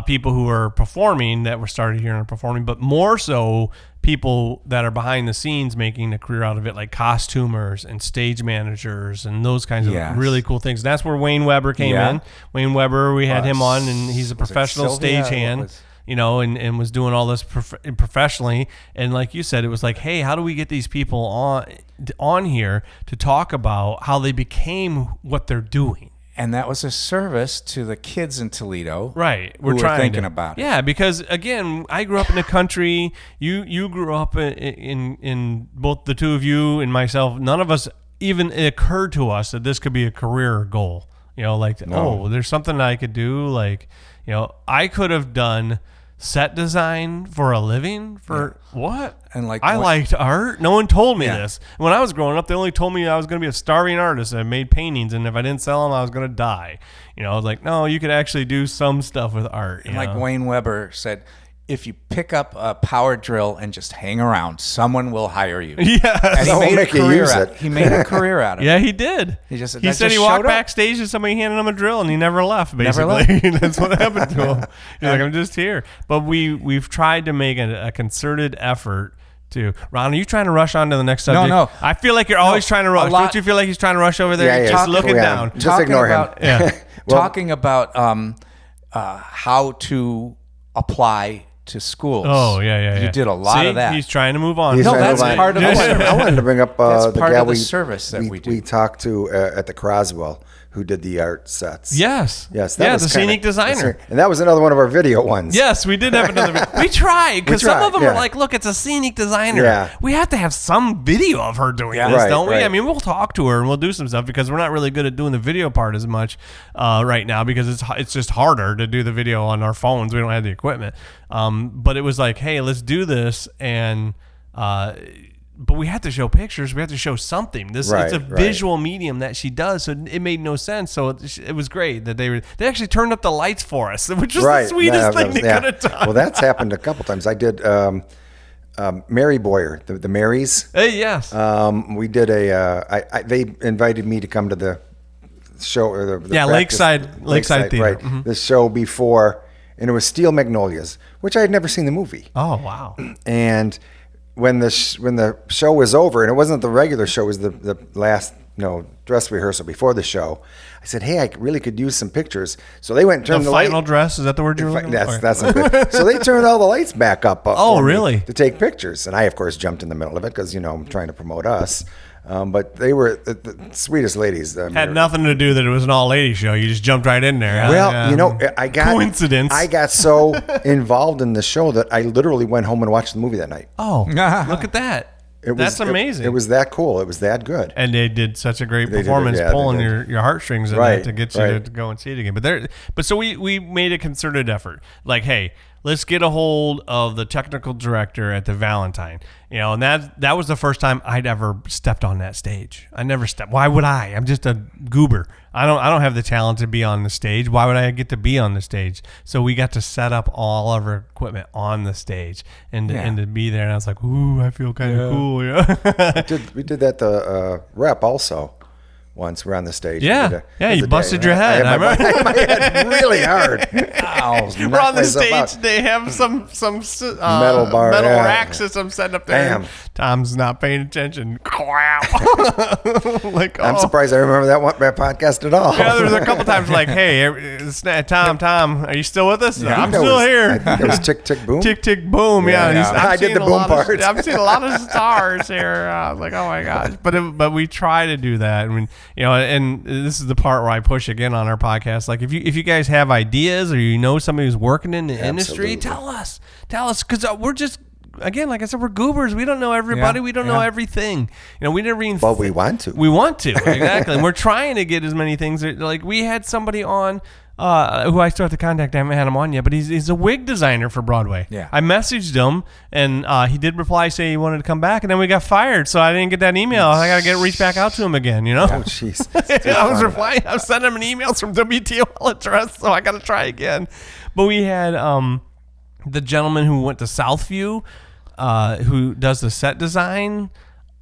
people who are performing, that were started here and performing, but more so people that are behind the scenes making a career out of it, like costumers and stage managers and those kinds of really cool things. And that's where Wayne Weber came in. Wayne Weber, we had him on, and he's a professional stagehand. And was doing all this professionally. And like you said, it was like, hey, how do we get these people on here to talk about how they became what they're doing? And that was a service to the kids in Toledo. Right. We're thinking about it. Yeah, because again, I grew up in the country. You grew up in both the two of you and myself. None of us even it occurred to us that this could be a career goal. There's something I could do. Like, I could have done set design for a living for what? And like I liked art. No one told me this. When I was growing up, they only told me I was going to be a starving artist. I made paintings, and if I didn't sell them, I was going to die. I was like, no, you could actually do some stuff with art. And like Wayne Weber said, if you pick up a power drill and just hang around, someone will hire you. Yeah, and he made a career out of it. Yeah, he did. He said he walked backstage and somebody handed him a drill, and he never left. Basically, that's what happened to him. He's like, I'm just here. But we've tried to make a concerted effort. Ron, are you trying to rush on to the next subject? No. I feel like you're always trying to rush. Don't you feel like he's trying to rush over there? Yeah, just looking down. Just ignore him. Talking about how to apply to schools. Oh, yeah. You did a lot of that. He's trying to move on. That's part of the service. I wanted to bring up that's the part guy of the service that we do. We talked to at the Croswell, who did the art sets. Yes. That was the scenic designer. And that was another one of our video ones. Yes, we did have another. We tried, because some of them are like, look, it's a scenic designer. Yeah. We have to have some video of her doing this, don't we? Right. I mean, we'll talk to her and we'll do some stuff, because we're not really good at doing the video part as much right now, because it's just harder to do the video on our phones. We don't have the equipment. But it was like, hey, let's do this, and but we have to show pictures. We have to show something. It's a visual medium that she does, so it made no sense. So it was great that they actually turned up the lights for us, which was the sweetest thing they could have done. Well, that's happened a couple times. I did Mary Boyer, the Marys. Hey, yes. We did they invited me to come to the show, or the Lakeside Theater. Right, the show before, and it was Steel Magnolias, which I had never seen the movie. Oh, wow. And when the show was over, and it wasn't the regular show, it was the last dress rehearsal before the show, I said, hey, I really could use some pictures. So they went and turned the final dress, is that the word you're looking for? That's not good. So they turned all the lights back up. Really? To take pictures. And I, of course, jumped in the middle of it, because I'm trying to promote us. But they were the sweetest ladies. Had nothing to do that it was an all-lady show. You just jumped right in there. Well, I got coincidence. I got so involved in the show that I literally went home and watched the movie that night. Oh, look at that. That's amazing. It was that cool. It was that good. And they did such a great performance, pulling your heartstrings in there to get you to go and see it again. But so we made a concerted effort. Like, hey, let's get a hold of the technical director at the Valentine. And that was the first time I'd ever stepped on that stage. I never stepped. Why would I? I'm just a goober. I don't have the talent to be on the stage. Why would I get to be on the stage? So we got to set up all of our equipment on the stage and to be there. And I was like, ooh, I feel kind of cool. Yeah. we did that the rep also. Once we're on the stage. You busted your head. I hit my head really hard. We're on the stage. They have some metal rack system set up there. Bam. Tom's not paying attention. I'm surprised I remember that podcast at all. Yeah, there was a couple times like, hey, Tom, are you still with us? I'm still here. I think it was Tick, Tick, Boom. Tick, Tick, Boom. Yeah. I did the boom part. I've seen a lot of stars here. I was like, oh my gosh. But we try to do that. I mean, and this is the part where I push again on our podcast. Like if you guys have ideas or you know somebody who's working in the industry, tell us, because we're just, again, like I said, we're goobers. We don't know everybody. We don't know everything. We never even. But we want to. We want to, exactly. And we're trying to get as many things. Like we had somebody on who I still have to contact. I haven't had him on yet, but he's a wig designer for Broadway. Yeah. I messaged him, and he did reply, say he wanted to come back, and then we got fired, so I didn't get that email. I got to reach back out to him again. Oh, jeez. I was replying. I was sending him an email from WTOL address, so I got to try again. But we had the gentleman who went to Southview, who does the set design.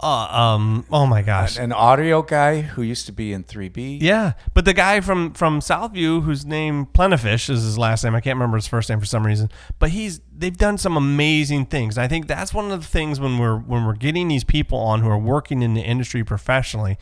Oh my gosh. An audio guy who used to be in 3B. Yeah, but the guy from Southview, whose name Plenifish is his last name. I can't remember his first name for some reason. But they've done some amazing things. I think that's one of the things when we're getting these people on who are working in the industry professionally.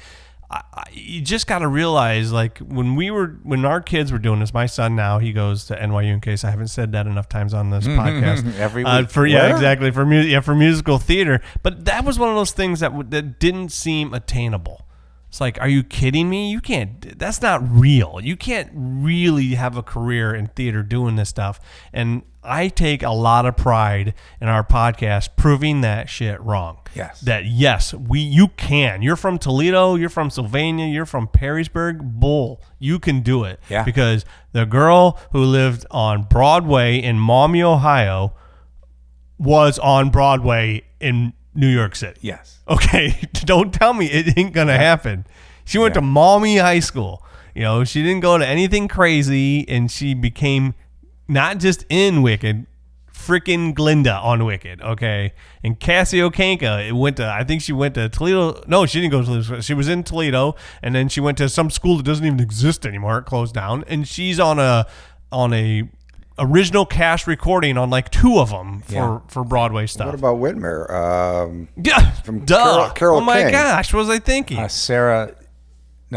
You just got to realize, like when our kids were doing this, my son now, he goes to NYU, in case I haven't said that enough times on this podcast. Every week. Exactly. For musical theater. But that was one of those things that didn't seem attainable. It's like, are you kidding me? You can't, that's not real. You can't really have a career in theater doing this stuff. And I take a lot of pride in our podcast proving that shit wrong. Yes. That yes, you can. You're from Toledo, you're from Sylvania, you're from Perrysburg, bull. You can do it. Yeah. Because the girl who lived on Broadway in Maumee, Ohio was on Broadway in New York City. Yes. Okay, don't tell me it ain't gonna happen. She went to Maumee High School. She didn't go to anything crazy, and she became not just in Wicked, freaking Glinda on Wicked. Okay, and Cassie Okanka I think she went to Toledo. No, she didn't go to Toledo. She was in Toledo, and then she went to some school that doesn't even exist anymore. It closed down, and she's on a original cast recording on like 2 of them for Broadway stuff. What about Whitmer? From Duh. Carol Oh my King. gosh, what was I thinking? Sarah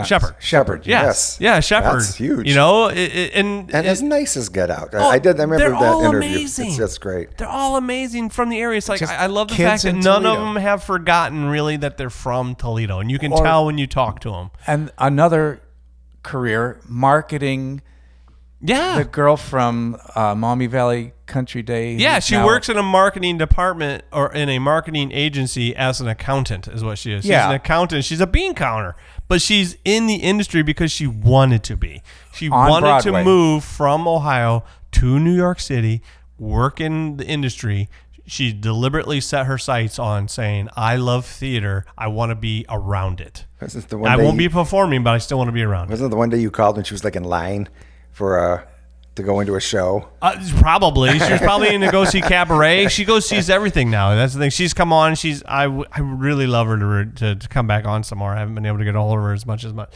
Shepherd. Yes. Yeah, Shepherd. That's huge. And as nice as Get Out. Oh, I remember they're that all interview. amazing. It's just great. They're all amazing from the area. It's like, Just I love the kids fact that in none of Toledo. them have forgotten really that they're from Toledo, and you can tell when you talk to them. And another career, marketing. Yeah. The girl from Maumee Valley Country Day. Yeah, she works in a marketing department or in a marketing agency as an accountant is what she is. She's an accountant. She's a bean counter, but she's in the industry because she wanted to be. She wanted Broadway. to move from Ohio to New York City, work in the industry. She deliberately set her sights on saying, I love theater. I want to be around it. I won't be performing, but I still want to be around it. Wasn't it the one day you called when she was like in line for to go into a show? Probably. She was probably in to go see Cabaret. She goes sees everything now. That's the thing. She's come on. I really love her to come back on some more. I haven't been able to get a hold of her as much. But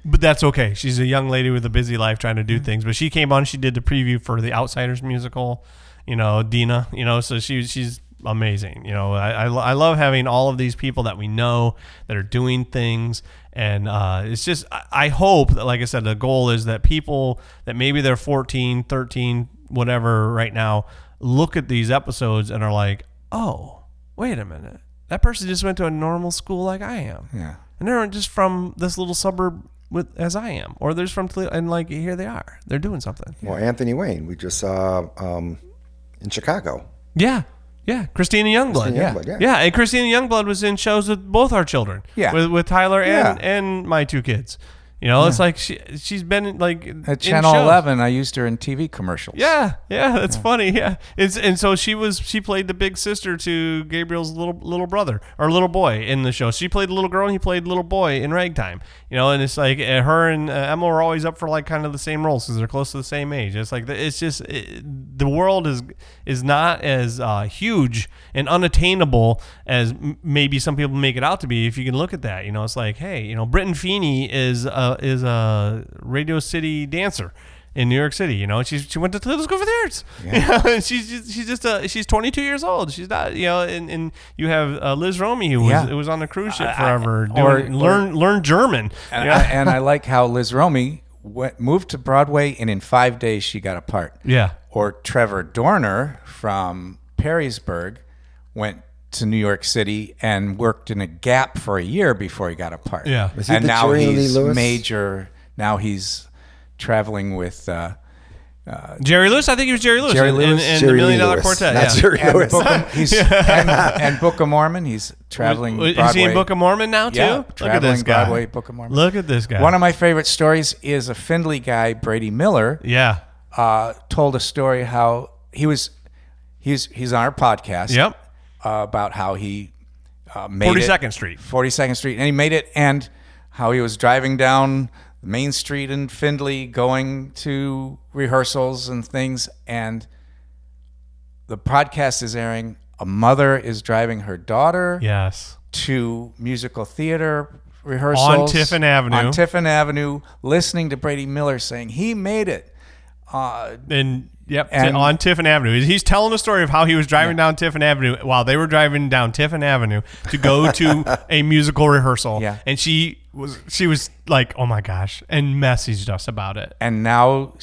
that's okay. She's a young lady with a busy life trying to do things. But she came on. She did the preview for the Outsiders musical, Dina, so she's amazing. I love having all of these people that we know that are doing things. And it's just, I hope that, like I said, the goal is that people that maybe they're 14, 13, whatever right now, look at these episodes and are like, oh, wait a minute. That person just went to a normal school like I am. Yeah. And they're just from this little suburb as I am. Or they're from Toledo, and like, here they are. They're doing something. Well, Anthony Wayne, we just saw in Chicago. Yeah. Yeah, Christina Youngblood. Yeah, and Christina Youngblood was in shows with both our children. Yeah. With Tyler and my 2 kids. It's like she's been like at Channel 11. I used her in TV commercials. Yeah, that's funny. Yeah, and so she played the big sister to Gabriel's little brother or little boy in the show. She played the little girl, and he played the little boy in Ragtime. And it's like her and Emma were always up for like kind of the same roles because they're close to the same age. It's like it's just the world is not as huge and unattainable as maybe some people make it out to be. If you can look at that, it's like, hey, Britton Feeney is a Radio City dancer in New York City. She went to Toledo School for the Arts. And she's 22 years old. She's not, and you have Liz Romy who was on the cruise ship forever learn German. And I like how Liz Romy moved to Broadway, and in 5 days she got a part. Yeah. Or Trevor Dorner from Perrysburg went to New York City and worked in a Gap for a year before he got a part. Yeah. Was he And the now Jerry Lee he's Lewis? major. Now he's traveling with Jerry Lewis. I think he was Jerry Lewis. Jerry in Lewis. the Jerry $1 Million Lee Lewis, Quartet. not Yeah. Jerry and Lewis. and Book of Mormon. He's traveling Is Broadway. he in Book of Mormon now too? Yeah, Look at traveling this guy. Broadway, Book of Mormon. Look at this guy. One of my favorite stories is a Findlay guy, Brady Miller, Yeah. told a story how he's on our podcast. Yep. About how he made 42nd Street. 42nd Street, and he made it, and how he was driving down Main Street in Findlay, going to rehearsals and things, and the podcast is airing. A mother is driving her daughter Yes. to musical theater rehearsals On Tiffin Avenue. On Tiffin Avenue, listening to Brady Miller saying he made it. And And- on Tiffin Avenue. He's telling the story of how he was driving down Tiffin Avenue while they were driving down Tiffin Avenue to go to a musical rehearsal. Yeah. And she was like, "Oh my gosh," and messaged us about it. And now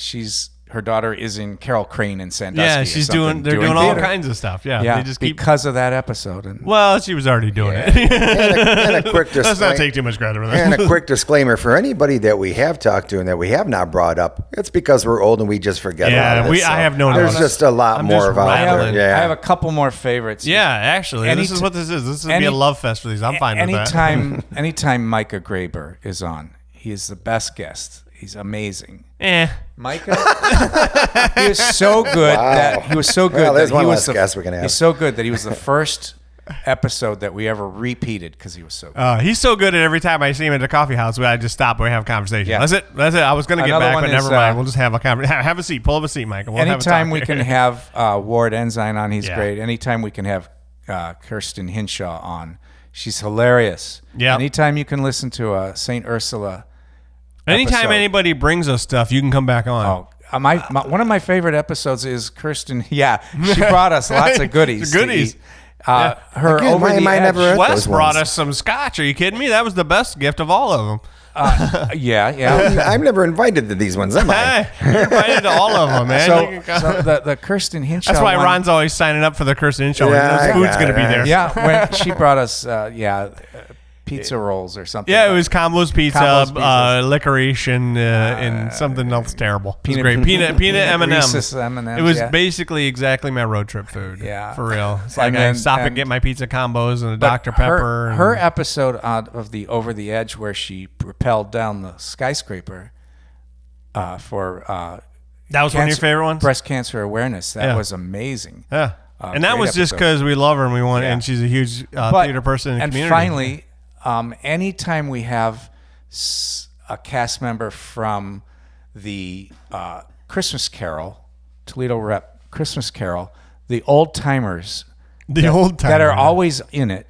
her daughter is in Carol Crane in Sandusky. Yeah, or she's something, they're doing all theater. kinds of stuff. Yeah. Yeah, They just keep because of that episode. And Well, she was already doing it. And a quick Let's not disclaimer. take too much credit for And that. a quick disclaimer for anybody that we have talked to and that we have not brought up. It's because we're old and we just forget. Yeah, about it, I have no There's notes. just a lot I'm more just of out rattling. there. Yeah, I have a couple more favorites. Yeah, actually, Any this is t- what this is. This is gonna be a any- love fest for these. I'm fine with that. Anytime Micah Graber is on, he is the best guest. He's amazing. Micah, he was so good that he was so good. Well, there's that one he less was the, guest we can have. He's so good that he was the first episode that we ever repeated because he was so good. He's so good at every time I see him at the coffee house, I just stop and we have a conversation. Yeah. That's it. I was going to get Another back, one but never is, mind. We'll just have a conversation. Have a seat. Pull up a seat, Michael. We'll Anytime have a we talk can here. have Ward Ensign on, he's Yeah. great. Anytime we can have Kirsten Hinshaw on, she's hilarious. Yeah. Anytime you can listen to a St. Ursula Anytime episode. anybody brings us stuff, you can come back on. Oh, one of my favorite episodes is Kirsten. Yeah, she brought us lots of goodies. Goodies. to eat. Her Again, over why the am I edge. never at Wes those brought ones. us some scotch. Are you kidding me? That was the best gift of all of them. Yeah. I'm never invited to these ones, am I? Hey, you're invited to all of them, man. You can come. So the Kirsten Hinshaw. That's why one- Ron's always signing up for the Kirsten show. Yeah, I Food's got going to be it. there. Yeah, when she brought us, pizza rolls or something. Yeah, it was Combo's Pizza, Combo's Pizza. licorice, and something else terrible. It was peanut- great. Peanut M&M. Reese's M&Ms, It was yeah. basically exactly my road trip food. Yeah. For real. It's like And I then- stop and and- get my pizza combos and a But Dr. Pepper. Her and- episode of the Over the Edge where she rappelled down the skyscraper for that was one of your favorite ones? breast cancer awareness. That Yeah. was amazing. Yeah. And that great was just episode. because we love her and we want, Yeah. and she's a huge But- theater person in the and community. finally, anytime we have a cast member from the Christmas Carol, Toledo Rep Christmas Carol, the old timers the old time that are always in it,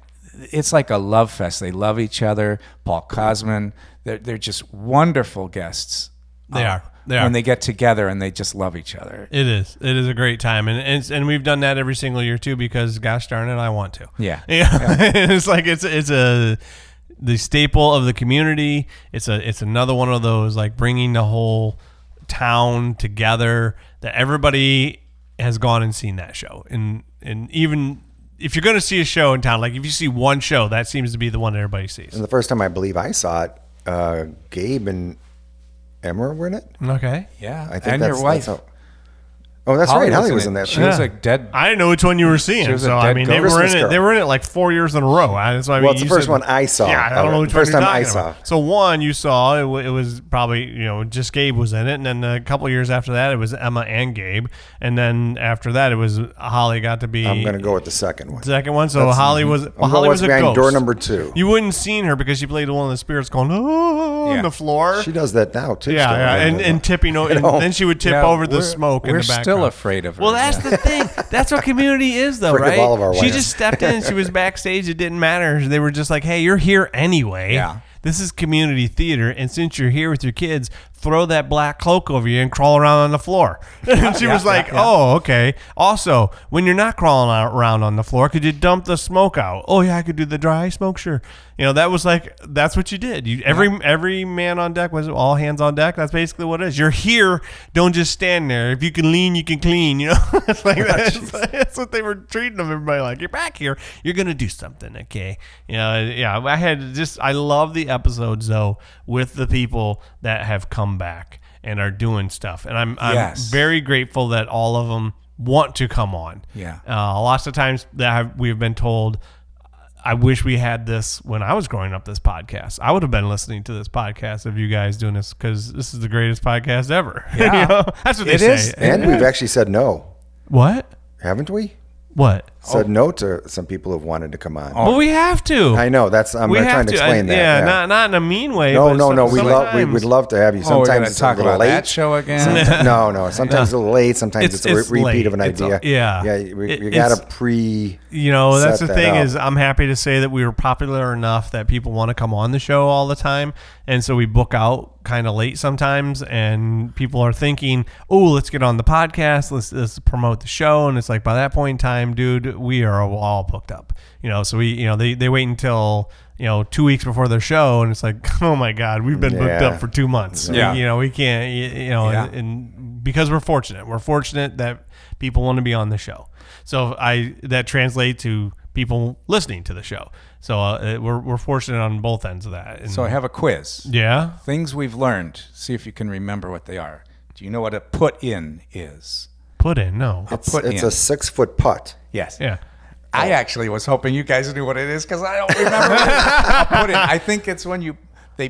it's like a love fest. They love each other. Paul Cosman, they're just wonderful guests. They are. They are. When they get together and they just love each other. It is. It is a great time, and we've done that every single year too. Because gosh darn it, I want to. Yeah. It's like it's the staple of the community. It's another one of those like bringing the whole town together. That everybody has gone and seen that show, and even if you're going to see a show in town, like if you see one show, that seems to be the one that everybody sees. And the first time I believe I saw it, Gabe and Emma were in it. Okay. Yeah. I think and that's, your wife. That's how, oh, that's right. Holly was in that. She was a dead. I didn't know which one you were seeing, She was a so I dead mean girl. they were in Christmas it. Girl. They were in it like 4 years in a row. That's why. I mean, Well, it's the you first said- one I saw. Yeah, I don't know which First one you're time I talking about. saw. So one you saw, it was probably just Gabe was in it, and then a couple years after that, it was Emma and Gabe, and then after that, it was Holly got to be. I'm going to go with the second one. second one. So Holly was. Well, I'm Holly going was a behind ghost. door number 2. You wouldn't seen her because she played one of the spirits going on Yeah. the floor. She does that now too. Yeah, still. yeah, and tipping over, and then she would tip Yeah, over the we're- smoke in We're the background. still afraid of her. Well, that's yeah. the thing. That's what community is, though, Frick of right? all of our She wives. just stepped in. She was backstage. It didn't matter. They were just like, "Hey, you're here anyway. Yeah. This is community theater, and since you're here with your kids, throw that black cloak over you and crawl around on the floor. And she was like, oh, okay. Also, when you're not crawling around on the floor, could you dump the smoke out? Oh, yeah, I could do the dry smoke, sure. That was like, that's what you did. Every man on deck was all hands on deck. That's basically what it is. You're here. Don't just stand there. If you can lean, you can clean. It's like that's what they were treating them. Everybody like, you're back here. You're going to do something, okay? I love the episodes, though, with the people that have come back and are doing stuff. And I'm very grateful that all of them want to come on. Yeah. Lots of times that we've been told, I wish we had this when I was growing up, this podcast. I would have been listening to this podcast of you guys doing this because this is the greatest podcast ever. Yeah. That's what they say. And we've actually said no. What? Haven't we? What? Said no to some people who've wanted to come on. Well, we have to. I know. I'm trying to explain that. Yeah, not in a mean way. No. We We'd love to have you. Sometimes Sometimes it's talk a little about late. that show again. Sometimes it's a little late. Sometimes it's a repeat late. of an idea. You got to that's the set thing that up. is I'm happy to say that we were popular enough that people want to come on the show all the time. And so we book out kind of late sometimes and people are thinking, oh, let's get on the podcast. Let's promote the show. And it's like, by that point in time, dude, we are all booked up, so we, they wait until, 2 weeks before their show. And it's like, oh my God, we've been booked up for 2 months. Yeah. We can't, and because we're fortunate that people want to be on the show. So that translates to people listening to the show. So we're fortunate on both ends of that. And So I have a quiz. Yeah. Things we've learned. See if you can remember what they are. Do you know what a put in is? Put in, no. It's a 6-foot putt. Yes. Yeah. I actually was hoping you guys knew what it is because I don't remember what a put in. I think it's when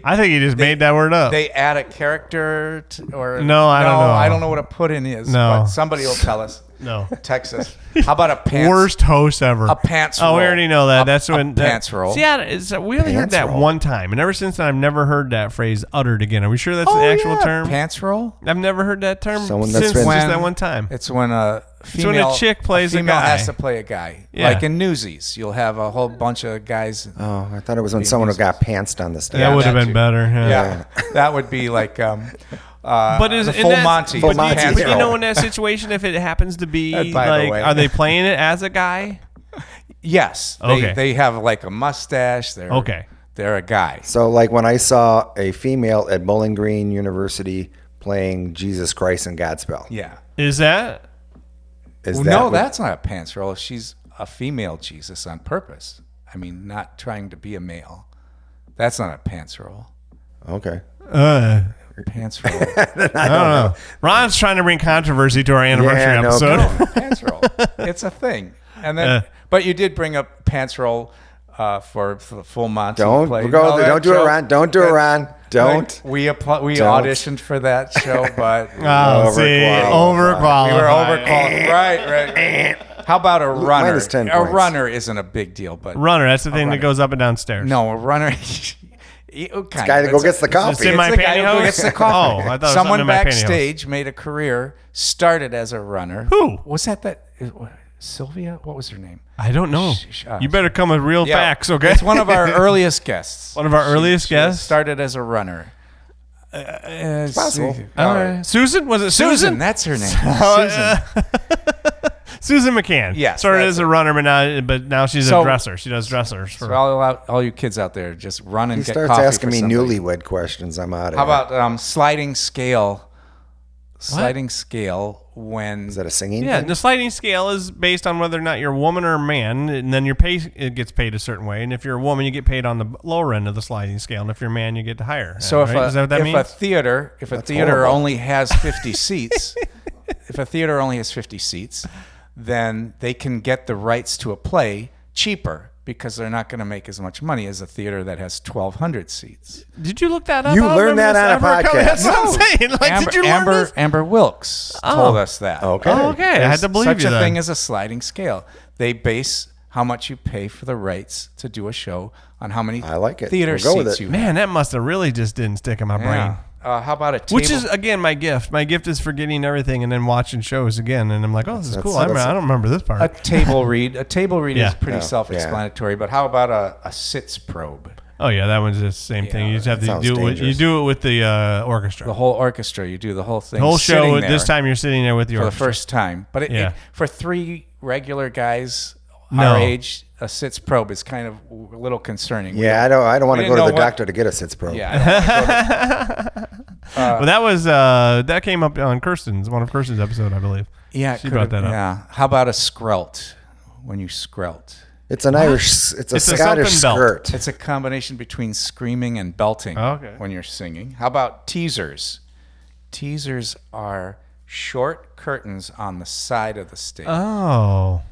I think you just made that word up. They add a character or No, I don't know. I don't know what a put in is. No. But somebody will tell us. No. Text us. How about a pants? Worst host ever. A pants roll. Oh, we already know that. That's when pants roll. See, we only heard Pants that roll. one time, and ever since then, I've never heard that phrase uttered again. Are we sure that's the actual term? Pants roll. I've never heard that term Someone since that's been- just that one time. It's when a female, when a chick plays a female guy. has to play a guy. Yeah. Like in Newsies, you'll have a whole bunch of guys. Oh, I thought it was when someone got pantsed on the stage. That would have that been too. better. Yeah, that would be like. But is the in full that, Monty. Full but, Monty. but you Yeah. know, in that situation, if it happens to be By the like, way. are they playing it as a guy? Yes. Okay. They have like a mustache. They're a guy. So, like when I saw a female at Bowling Green University playing Jesus Christ and Godspell. Yeah. Is that? That's not a pants roll. She's a female Jesus on purpose. I mean, not trying to be a male. That's not a pants roll. Okay. Pants roll. I don't know. Ron's trying to bring controversy to our anniversary Yeah, no, episode. come Pants roll. It's a thing. And then, but you did bring up pants roll for the full Monty. Don't play. go. No, Don't do it, Ron. Don't do it, Ron. Don't. We auditioned for that show, but Overqualified. we were overqualified. Right. How about a runner? Minus 10 A points. runner isn't a big deal, but Runner, that's the thing that runner. goes up and down stairs. no, a runner. Guy that go gets the coffee. It's in my It's the guy who pantyhose? gets the coffee. Oh, I thought it was Someone something in my backstage made a career, started as a runner. Who? Was that? Sylvia? What was her name? I don't know. uh, You better come with real Yeah. facts, okay? It's one of our earliest guests. One of our earliest guests? Started as a runner. It's possible. All right. Susan? Was it Susan? Susan, that's her name. Susan. Susan McCann. Yes, Started that's as a runner, but now she's So- a dresser. She does dressers. So all you kids out there, just run and He get starts coffee asking for me somebody. newlywed questions. I'm out of How here. about sliding scale? Sliding scale when Is that a singing Yeah, thing? the sliding scale is based on whether or not you're a woman or a man, and then your pay it gets paid a certain way. And if you're a woman, you get paid on the lower end of the sliding scale, and if you're a man, you get higher. So right? Is that what that if means? a theater horrible. only has 50 seats, if a theater only has 50 seats, then they can get the rights to a play cheaper because they're not going to make as much money as a theater that has 1,200 seats. Did you look that up? You I don't learned remember that this on a ever coming- podcast. That's what I'm saying. Like, did you learn this? Amber Wilkes told us that. Okay. Oh, okay. I had There's to believe such you a then. thing as a sliding scale. They base how much you pay for the rights to do a show on how many I like it. theater We'll go with seats it. you have. Man, that must have really just didn't stick in my brain. Yeah. How about a table? Which is, again, my gift. My gift is forgetting everything and then watching shows again. And I'm like, oh, this is cool. I don't remember this part. a table read. A table read Yeah. is pretty Yeah. self-explanatory. But how about a sits probe? Oh yeah, that one's the same thing. You just have to sounds do it. You dangerous. do it with the orchestra. The whole orchestra. You do the whole thing. The whole show. sitting there This time you're sitting there with the for the orchestra. first time. But for 3 regular guys No. our age, a sits probe is kind of a little concerning. Yeah, I don't want to didn't go to know the what- doctor to get a sits probe. Yeah. I don't wanna go Well, that was that came up on one of Kirsten's episode, I believe. Yeah, She brought that up. Yeah. How about a skrelt? When you skrelt, It's an Irish. It's a It's a Scottish something belt. skirt. it's a combination between screaming and belting. Okay. When you're singing. How about teasers? Teasers are short curtains on the side of the stage. Oh,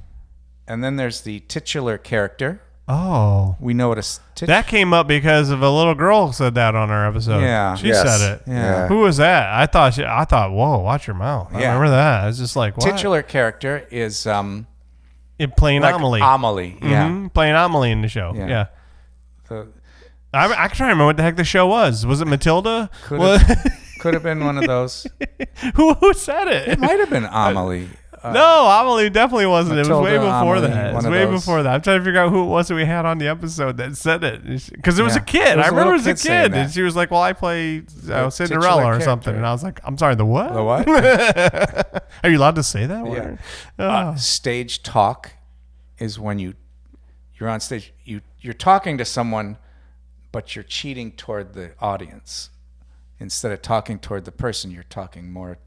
And then there's the titular character. oh. We know what That came up because of a little girl said that on our episode. Yeah. She Yes. said it. Yeah. Who was that? I thought, whoa, watch your mouth. I Yeah. remember that. I was just like, what? titular character is Playing like Amelie. Amelie. Yeah. Mhm, playing Amelie in the show. Yeah. Yeah. The- I can try to remember what the heck the show was. Was it Matilda? Could What- Could have been one of those. who said it? It might have been Amelie. No, Amelie definitely wasn't. It was way Matilda, before Amelie, that. It was one of way those. before that. I'm trying to figure out who it was that we had on the episode that said it. Because it was Yeah. a kid. It was I a remember little it was a kid saying kid. And that. she was like, well, I play Cinderella titular or something. character. And I was like, I'm sorry, the what? The what? Are you allowed to say that Yeah. word? Oh. Stage talk is when you're on stage. You're talking to someone, but you're cheating toward the audience. Instead of talking toward the person, you're talking more.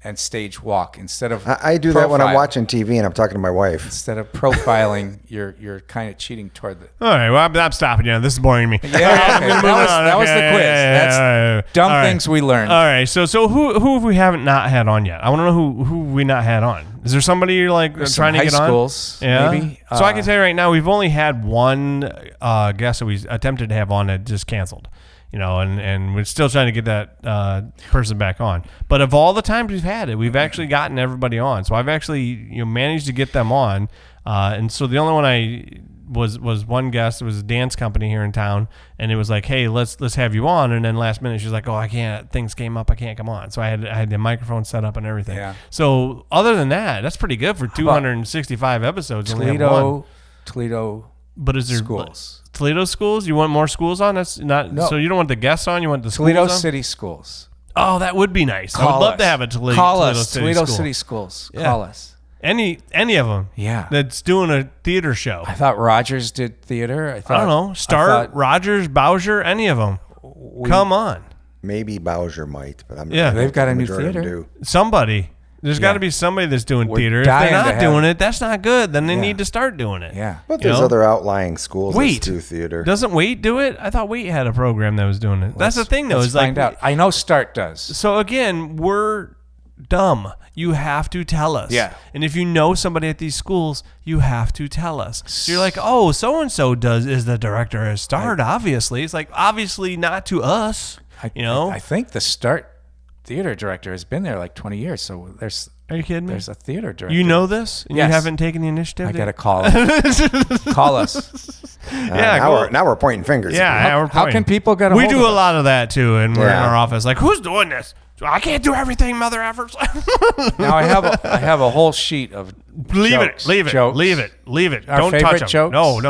And stage walk instead of I do that when I'm profile. watching TV and I'm talking to my wife. Instead of profiling, you're kind of cheating toward the. All right, well, I'm stopping you. This is boring me. Yeah, okay. That was the quiz. That's dumb all right. things we learned. All right, so who have we haven't not had on yet? I want to know who we not had on. Is there somebody you're like There's trying some to get high on? schools, Yeah. maybe. So I can tell you right now, we've only had one guest that we attempted to have on that just canceled. And we're still trying to get that person back on. But of all the times we've had it, we've actually gotten everybody on. So I've actually managed to get them on. And so the only one I was one guest. It was a dance company here in town, and it was like, hey, let's have you on. And then last minute she's like, oh, I can't. Things came up, I can't come on. So I had the microphone set up and everything. Yeah. So other than that, that's pretty good for 265 episodes. Only have one. Toledo. But is there schools? Toledo schools? You want more schools on? That's not. No. So you don't want the guests on. You want the Toledo schools on? City Schools. Oh, that would be nice. I would Call love us. to have a Toledo. Call Toledo us. City Toledo school. City Schools. Yeah. Call us. Any of them. Yeah. That's doing a theater show. I thought Rogers did theater. I don't know. Start, Rogers, Bowser, any of them. Come on. Maybe Bowser might, but I'm Yeah. They've got a new majority of them theater. do. Somebody. There's got Yeah. to be somebody that's doing We're theater. If they're dying to not have- doing it, that's not good. Then they Yeah. need to start doing it. Yeah. But You there's know? other outlying schools Wait. that do theater. Doesn't Wait do it? I thought Wait had a program that was doing it. That's the thing, though. Let's Is like, find out. I know Start does. So again, we're dumb. You have to tell us. Yeah. And if you know somebody at these schools, you have to tell us. So you're like, oh, so and so is the director has starred. Obviously, it's like obviously not to us. I think the Start theater director has been there like 20 years. So Are you kidding me? there's a theater director. You know this, and Yes. you haven't taken the initiative. I got to call him. Call us. Yeah, now we're pointing fingers. Yeah, we're How pointing. can people get a We hold do of a us? lot of that too, and we're in Yeah. our office like, who's doing this? I can't do everything, mother effers. Now I have a whole sheet of Leave jokes, it. Leave it. jokes. Leave it. Leave it. Our Don't touch favorite them. jokes? No.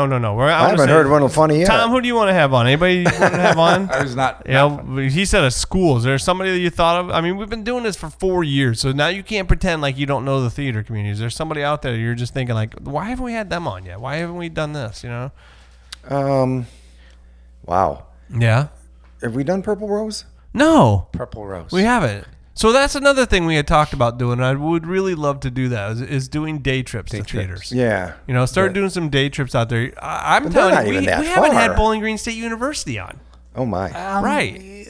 I haven't heard one funny yet. Tom, who do you want to have on? Anybody you want to have on? I was not. He said a school. Is there somebody that you thought of? I mean, we've been doing this for 4 years, so now you can't pretend like you don't know the theater community. Is there somebody out there you're just thinking like, why haven't we had them on yet? Why haven't we done this? Wow. Yeah. Have we done Purple Rose? No, Purple Rose. we haven't. So that's another thing we had talked about doing. I would really love to do that. Is doing day trips to trips. theaters. Yeah. Start doing some day trips out there. I'm But they're telling not you, even we that haven't had far. Bowling Green State University on. Oh my. Right.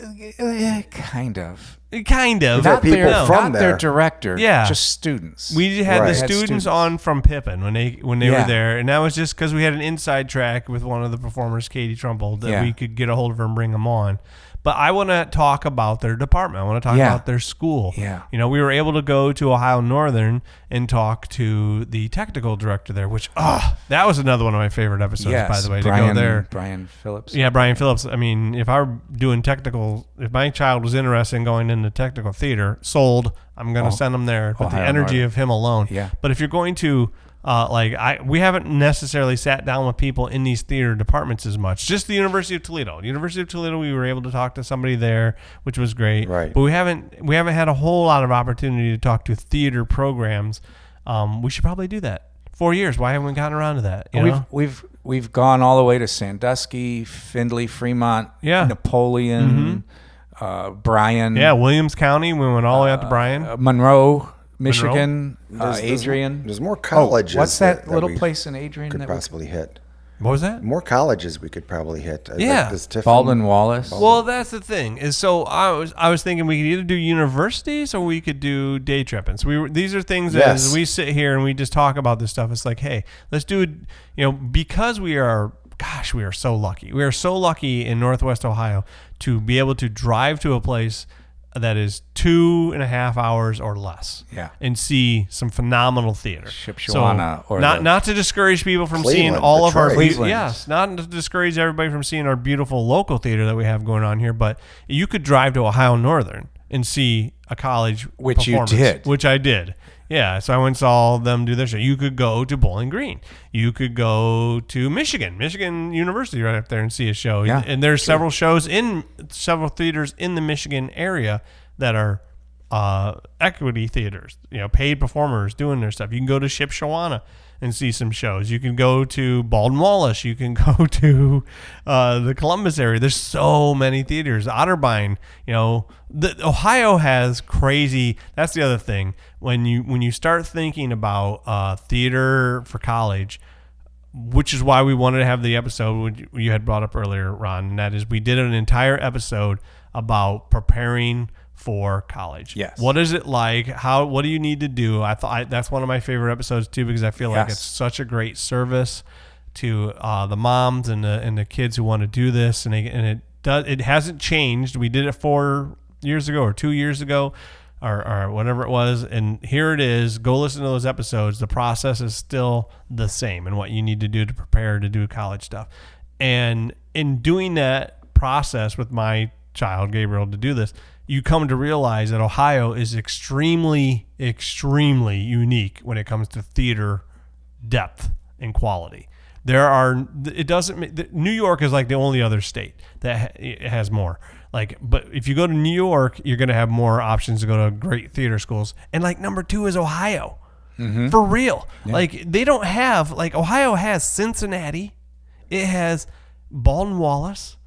Kind of. Kind of. Not people their, from not their there. director. Yeah. Just students. We had Right. the Had students students. on from Pippin when they Yeah. were there, and that was just because we had an inside track with one of the performers, Katie Trumbull, that Yeah. we could get a hold of her and bring them on. But I want to talk about their department. I want to talk Yeah. about their school. Yeah. We were able to go to Ohio Northern and talk to the technical director there, which that was another one of my favorite episodes, yes, by the way, Brian, to go there. Brian Phillips. Yeah, Brian Phillips. I mean, if I were doing technical, if my child was interested in going into technical theater, sold, I'm going to send him there. But the Ohio energy Northern. of him alone. Yeah. But if you're going to We haven't necessarily sat down with people in these theater departments as much. Just the University of Toledo. University of Toledo, we were able to talk to somebody there, which was great. Right. But we haven't had a whole lot of opportunity to talk to theater programs. We should probably do that. 4 years. Why haven't we gotten around to that? You know? We've gone all the way to Sandusky, Findlay, Fremont, Napoleon, Bryan. Yeah, Williams County. We went all the way out to Bryan. Monroe, Michigan, Adrian. There's more colleges. What's that little we place in Adrian could that possibly hit? What was that? More colleges we could probably hit. Yeah. Like this Tiffin. Baldwin Wallace. Well, that's the thing. Is so I was thinking we could either do universities or we could do day tripping. So these are things that as we sit here and we just talk about this stuff. It's like, hey, let's do it. You know, because we are so lucky. We are so lucky in Northwest Ohio to be able to drive to a place that is 2.5 hours or less, and see some phenomenal theater. Shipshawana, or not to discourage people from seeing all of our not to discourage everybody from seeing our beautiful local theater that we have going on here, but you could drive to Ohio Northern and see a college which you did, which I did. Yeah, so I went and saw them do their show. You could go to Bowling Green. You could go to Michigan University right up there and see a show. Yeah, and there's several shows in several theaters in the Michigan area that are equity theaters, paid performers doing their stuff. You can go to Shipshawana and see some shows. You can go to Baldwin Wallace. You can go to the Columbus area. There's so many theaters. Otterbein, Ohio has crazy. That's the other thing. When you start thinking about theater for college, which is why we wanted to have the episode you had brought up earlier, Ron, and that is we did an entire episode about preparing for college. Yes. What is it like? What do you need to do? I thought that's one of my favorite episodes too, because I feel like it's such a great service to the moms and the kids who want to do this, and it hasn't changed. We did it 4 years ago or 2 years ago or whatever it was, and here it is. Go listen to those episodes. The process is still the same and what you need to do to prepare to do college stuff. And in doing that process with my child Gabriel to do this, you come to realize that Ohio is extremely, extremely unique when it comes to theater depth and quality. New York is like the only other state that has more. But if you go to New York, you're going to have more options to go to great theater schools. And number 2 is Ohio. Mm-hmm. For real. Yeah. They don't have, Ohio has Cincinnati. It has Baldwin Wallace.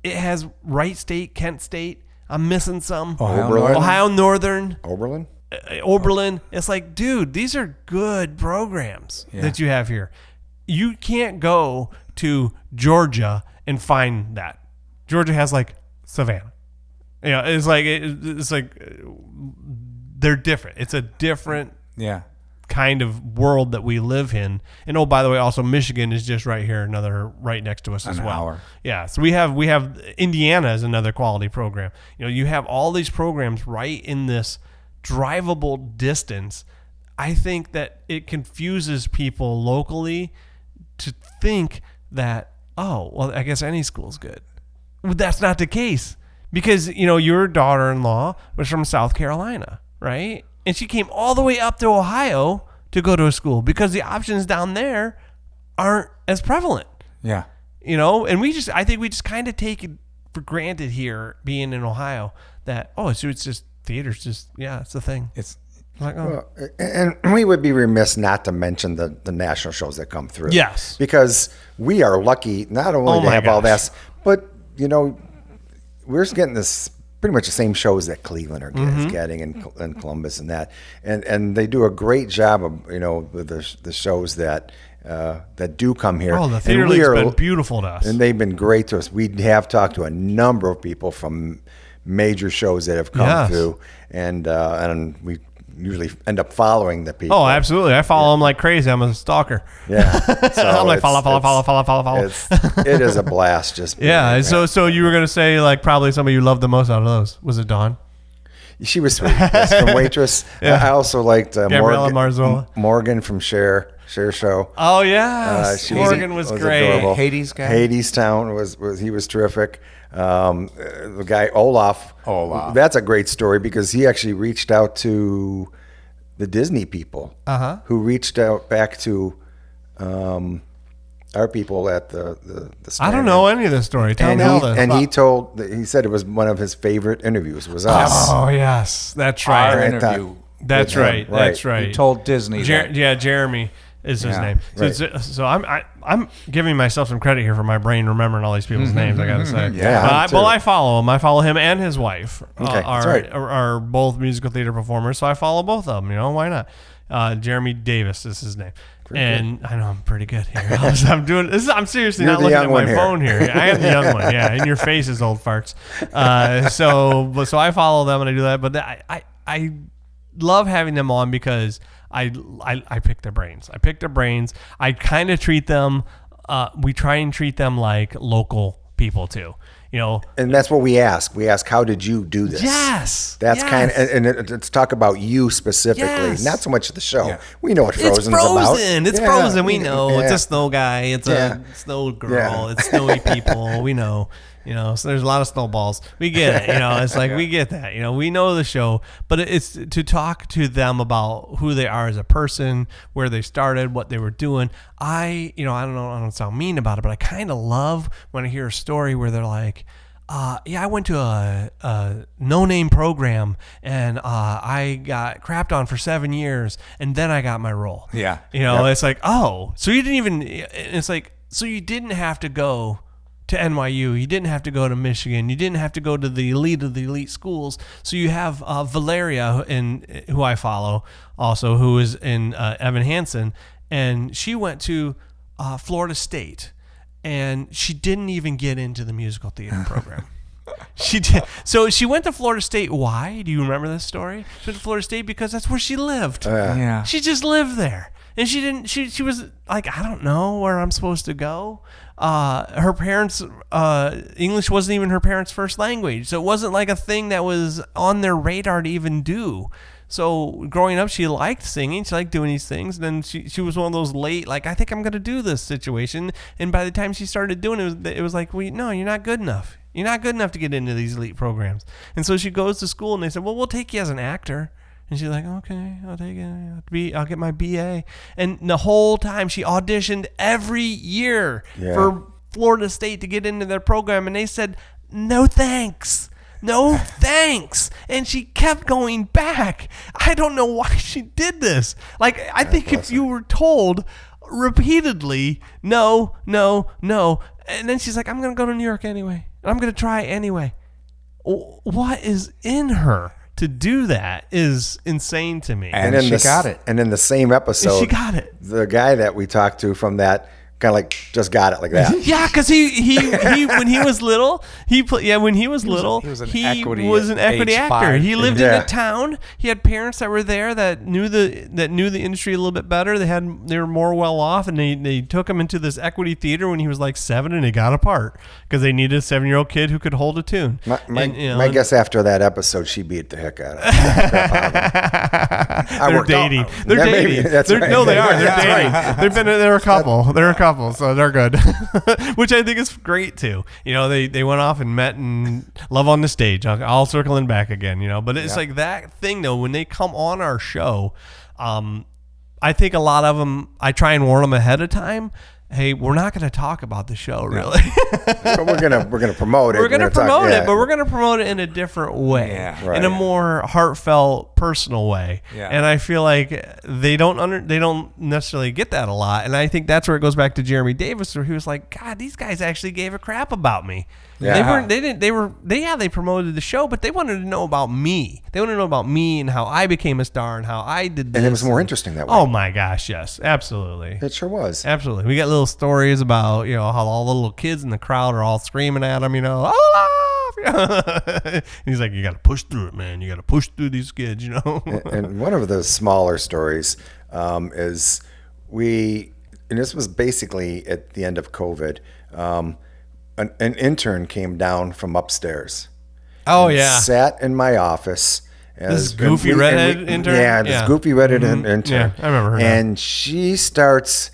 It has Wright State, Kent State. I'm missing some. Ohio Northern. Oberlin. It's like, dude, these are good programs that you have here. You can't go to Georgia and find that. Georgia has Savannah. It's like they're different. It's a different kind of world that we live in. And by the way, also Michigan is just right here, right next to us as well. Hour. Yeah. So we have Indiana as another quality program. You have all these programs right in this drivable distance. I think that it confuses people locally to think that, I guess any school's good. Well, that's not the case, because your daughter-in-law was from South Carolina, right? And she came all the way up to Ohio to go to a school because the options down there aren't as prevalent. Yeah. And I think we just kind of take it for granted here, being in Ohio, that, it's just theater's just, it's the thing. It's and we would be remiss not to mention the national shows that come through. Yes. Because we are lucky not only to have all that, but, we're getting this pretty much the same shows that Cleveland are getting and Columbus and that. And they do a great job of, with the shows that do come here. Oh, the theater league's been beautiful to us. And they've been great to us. We have talked to a number of people from major shows that have come through, and we usually end up following the people. Oh, absolutely. I follow them like crazy. I'm a stalker. Yeah. So I'm like, follow. It is a blast. Just yeah. So you were going to say probably somebody you loved the most out of those. Was it Dawn? She was sweet. Yes, from Waitress. Yeah. I also liked Morgan from Cher Show. Oh yeah, Morgan was great. Adorable. Hades guy. Hadestown was terrific. The guy Olaf. That's a great story because he actually reached out to the Disney people Uh-huh. who reached out back to our people at the I don't know any of this story. Tell and me all this. he said it was one of his favorite interviews was us. Oh, yes. That's Our right. interview. That's with him, right. That's right. He told Disney that. Jeremy is his Yeah, name. So, right. so I'm giving myself some credit here for my brain remembering all these people's names. I gotta say, Yeah, But too. I follow him. I follow him and his wife. Okay, that's right. Are both musical theater performers. So I follow both of them. You know, why not? Jeremy Davis is his name. And I know I'm pretty good here. I'm doing this. I'm seriously You're not the looking young at my one here. phone here. I am the young one. Yeah, in your faces, old farts. So I follow them and I do that. But I love having them on because I pick their brains. I pick their brains. I kind of treat them. We try and treat them like local people too. You know, And that's what we ask. We ask, how did you do this? Yes. That's yes. kind of, and it's talk about you specifically, Yes. not so much the show. Yeah. We know what Frozen's It's about. Frozen. It's Yeah, Frozen. We know. It's yeah. a snow guy. It's Yeah. a snow girl. Yeah. It's snowy people. We know. You know, so there's a lot of snowballs. We get it. You know, it's like we get that. You know, we know the show, but it's to talk to them about who they are as a person, where they started, what they were doing. I don't sound mean about it, but I kind of love when I hear a story where they're like, I went to a no-name program and I got crapped on for 7 years and then I got my role. Yeah. You know, Yep. it's like, oh, so you didn't even, it's like, so you didn't have to go to NYU. You didn't have to go to Michigan. You didn't have to go to the elite of the elite schools. So you have Valeria, who I follow also, who is in Evan Hansen, and she went to Florida State. And she didn't even get into the musical theater program. She did. So she went to Florida State. Why? Do you remember this story? She went to Florida State because that's where she lived. Yeah. She just lived there. And she didn't, she was like, I don't know where I'm supposed to go. Her parents, English wasn't even her parents' first language. So it wasn't like a thing that was on their radar to even do. So growing up, she liked singing. She liked doing these things. And then she was one of those late, like, I think I'm going to do this situation. And by the time she started doing it, it was like, well, no, you're not good enough. You're not good enough to get into these elite programs. And so she goes to school and they said, well, we'll take you as an actor. And she's like, okay, I'll take it. I'll get my BA. And the whole time she auditioned every year for Florida State to get into their program. And they said, no, thanks. No, thanks. And she kept going back. I don't know why she did this. Like, I think if you were told repeatedly, no, no, no, and then she's like, I'm going to go to New York anyway. I'm going to try anyway. What is in her to do that is insane to me. And she got it. And in the same episode, She got it. the guy that we talked to from that kind of like just got it like that. Yeah, because he when he was little, he was an equity age actor. 5. He lived in Yeah. a town. He had parents that were there that knew the industry a little bit better. They were more well off, and they took him into this equity theater when he was like 7, and he got a part because they needed a 7-year-old kid who could hold a tune. My guess after that episode, she beat the heck out of him. They're dating. They're dating. That's right. No, they are. They're That's dating. right. They're a couple. They're a couple, so they're good. Which I think is great too. You know, they went off and met and love on the stage. All circling back again. You know, but it's like that thing though. When they come on our show, I think a lot of them. I try and warn them ahead of time. Hey, we're not going to talk about the show, really. But we're gonna promote it. We're going to talk- promote yeah. it, but we're going to promote it in a different way, Yeah. Right. in a more heartfelt, personal way. Yeah. And I feel like they don't necessarily get that a lot. And I think that's where it goes back to Jeremy Davis, where he was like, God, these guys actually gave a crap about me. Yeah. They promoted the show, but they wanted to know about me. They wanted to know about me and how I became a star and how I did this. And it was more interesting that way. Oh my gosh, yes, absolutely. It sure was. Absolutely. We got little stories about, you know, how all the little kids in the crowd are all screaming at him, you know, Olaf! And he's like, you got to push through it, man. You got to push through these kids, you know. And one of the smaller stories is and this was basically at the end of COVID, an intern came down from upstairs. Oh, and yeah. Sat in my office. This goofy redhead intern? Yeah, this Yeah. goofy redhead intern. Yeah, I remember her now. And she starts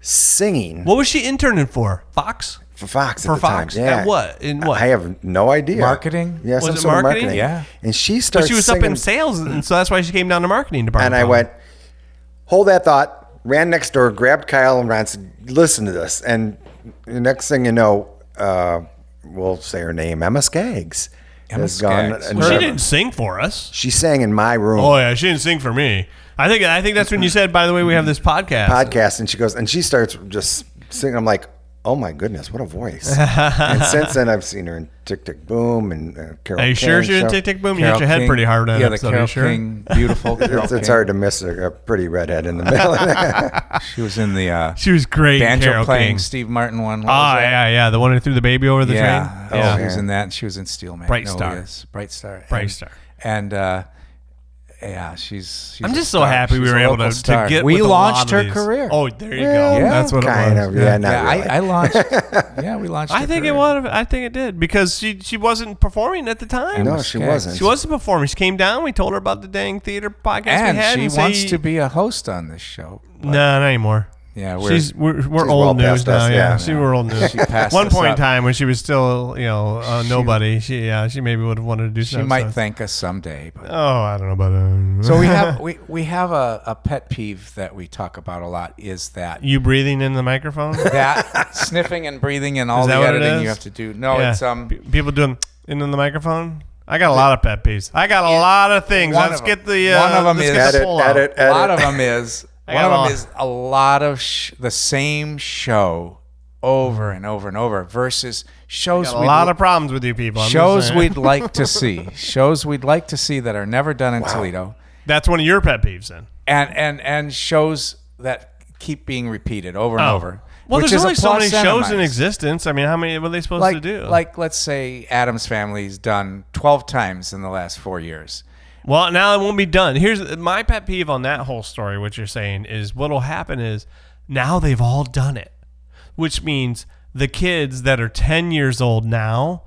singing. What was she interning for? Fox? for Fox For at the Fox? time. Yeah. At what? In what? I have no idea. Marketing? Yeah, Was some it sort of marketing? marketing. Yeah. And she starts But she was singing, up in sales, and so that's why she came down to marketing department. and I probably. went, hold that thought, ran next door, grabbed Kyle and Ron, said, listen to this. And the next thing you know, we'll say her name, Emma Skaggs. Emma has gone Skaggs. and Well, she her- didn't sing for us. She sang in my room. Oh yeah, she didn't sing for me. I think that's when you said, by the way, we have this podcast. And she goes, and she starts just singing. I'm like, oh my goodness, what a voice. And since then, I've seen her in Tick Tick Boom and Carole Are you sure King she didn't show. Tick Tick Boom? You Carole hit your head King. pretty hard on Yeah, that the episode. Are Carole you sure? King, beautiful. Carole It's King. hard to miss a pretty redhead in the middle. She was in the She was great. banjo Carole playing King. Steve Martin one. What Oh was that? yeah, the one who threw the baby over the Yeah. train. Oh, Yeah. she was in that. And she was in Steel Man. Bright Star. Bright Star. Bright And- Star. And yeah, she's I'm a just so star. happy we She's were a able local to star. get. We with a lot launched of her these. career. Oh, there you Yeah, go. That's what kind it was. of. Yeah, not Yeah, really. I launched. Yeah, we launched. I her think career. it was. I think it did because she wasn't performing at the time. No, Emma she Skaggs. wasn't. She wasn't performing. She came down. We told her about the dang theater podcast And we had. she and wants say- to be a host on this show. No, not anymore. Yeah, We're well old news past us, now. yeah. Yeah, we're old news. She passed One us point in up. time when she was still, nobody. She maybe would have wanted to do She something. might thank us someday. But. Oh, I don't know about that. So we have a pet peeve that we talk about a lot is that You breathing in the microphone? that sniffing and breathing and all Is the that what it editing is? you have to do. No, Yeah. it's People doing in the microphone. I got a lot of pet peeves. I got a lot of things. One Let's of get them. the One of them let's is- get the Edit, poll out. edit, a lot of edit. them is I one got of a them lot. is a lot of the same show over and over and over versus shows Got a lot of problems with you people. I'm just shows saying. we'd like to see. Shows we'd like to see that are never done in Toledo. That's one of your pet peeves then. And shows that keep being repeated over and over. Well, which there's is a only so many plus and a shows in minus. existence. I mean, how many? What are they supposed to do? Like let's say Addams Family's done 12 times in the last 4 years. Well, now it won't be done. Here's my pet peeve on that whole story. What you're saying is what'll happen is now they've all done it, which means the kids that are 10 years old now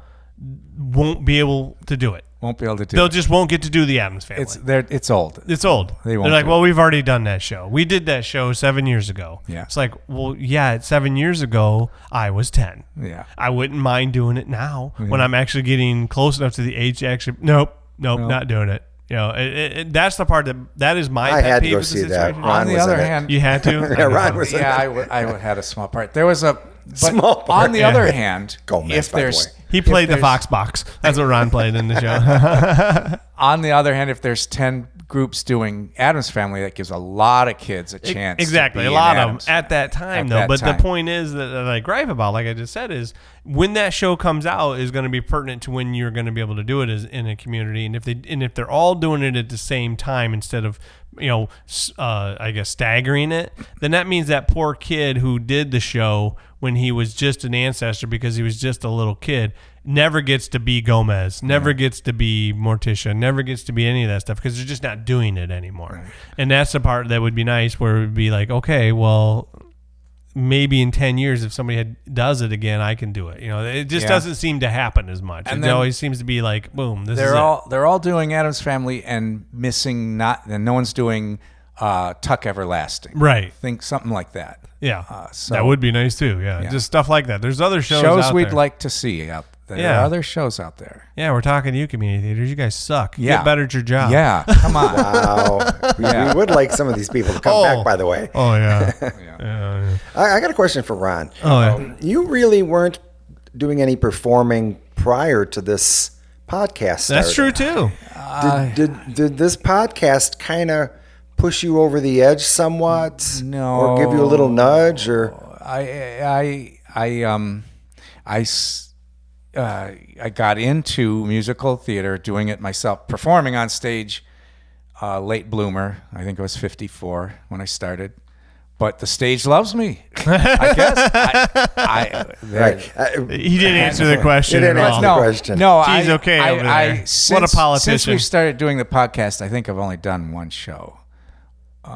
won't be able to do it. Won't be able to do They'll it. just won't get to do the Addams Family. It's old. It's old. They They're won't like, do well, it. we've already done that show. We did that show 7 years ago. Yeah. It's like, well, yeah, 7 years ago, I was 10. Yeah. I wouldn't mind doing it now when I'm actually getting close enough to the age to actually, nope, not doing it. That's the part that is my I pet had to peeve go of the see that. situation. Ron On the was other in it. hand, You had to? Yeah, Ron was in yeah, it. I had a small part. There was a Small part. On the other hand, Gomez, if by the there's way. He played the there's- Fox box. That's what Ron played in the show. on the other hand, if there's 10 groups doing Addams Family, that gives a lot of kids a chance. to Exactly, be a in lot of them Addams at that time, At though. that But time. the point is that I gripe about, like I just said, is when that show comes out is going to be pertinent to when you're going to be able to do it as in a community, and if they're all doing it at the same time instead of I guess staggering it, then that means that poor kid who did the show when he was just an ancestor because he was just a little kid never gets to be Gomez, never gets to be Morticia, never gets to be any of that stuff because they're just not doing it anymore. Right. And that's the part that would be nice where it would be like, okay, well, maybe in 10 years if somebody does it again, I can do it. It just doesn't seem to happen as much. And it then always seems to be like, boom, this is They're it. all doing Addams Family and missing and no one's doing Tuck Everlasting. Right. Think something like that. Yeah. So that would be nice too. Yeah. Just stuff like that. There's other shows out we'd there. like to see out there. Yeah. There are other shows out there. Yeah, we're talking to you, community theaters. You guys suck. Yeah. Get better at your job. Yeah, come on. Wow. We would like some of these people to come back, by the way. Oh, yeah. Yeah. I got a question for Ron. Oh, yeah. You really weren't doing any performing prior to this podcast starting. That's true, too. Did this podcast kind of push you over the edge somewhat? No. Or give you a little nudge? Or I got into musical theater, doing it myself, performing on stage. Late bloomer. I think I was 54 when I started. But the stage loves me. I guess. Right. He didn't answer the question He didn't at all. answer the question. No, He's okay over there. What a politician. Since we started doing the podcast, I think I've only done one show.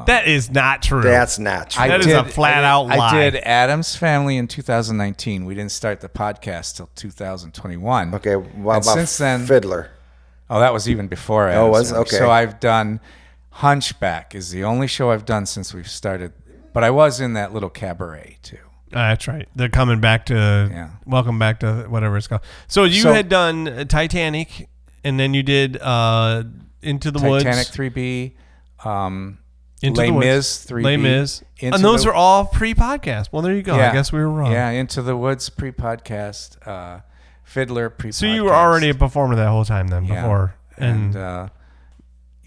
That is not true. That's not true. That is a flat-out lie. I did Addams Family in 2019. We didn't start the podcast till 2021. Okay, what And about since then, Fiddler? Oh, that was even before Addams. Oh, was it? Family. Okay. So I've done Hunchback is the only show I've done since we've started. But I was in that little cabaret too. That's right. They're coming back to welcome back to whatever it's called. So you had done Titanic, and then you did Into the Woods, Titanic 3B, Into Les the Woods, Mis 3B, Les Mis, and those are all pre-podcast. Well, there you go. Yeah. I guess we were wrong. Yeah, Into the Woods pre-podcast, Fiddler pre-podcast. So you were already a performer that whole time then before, and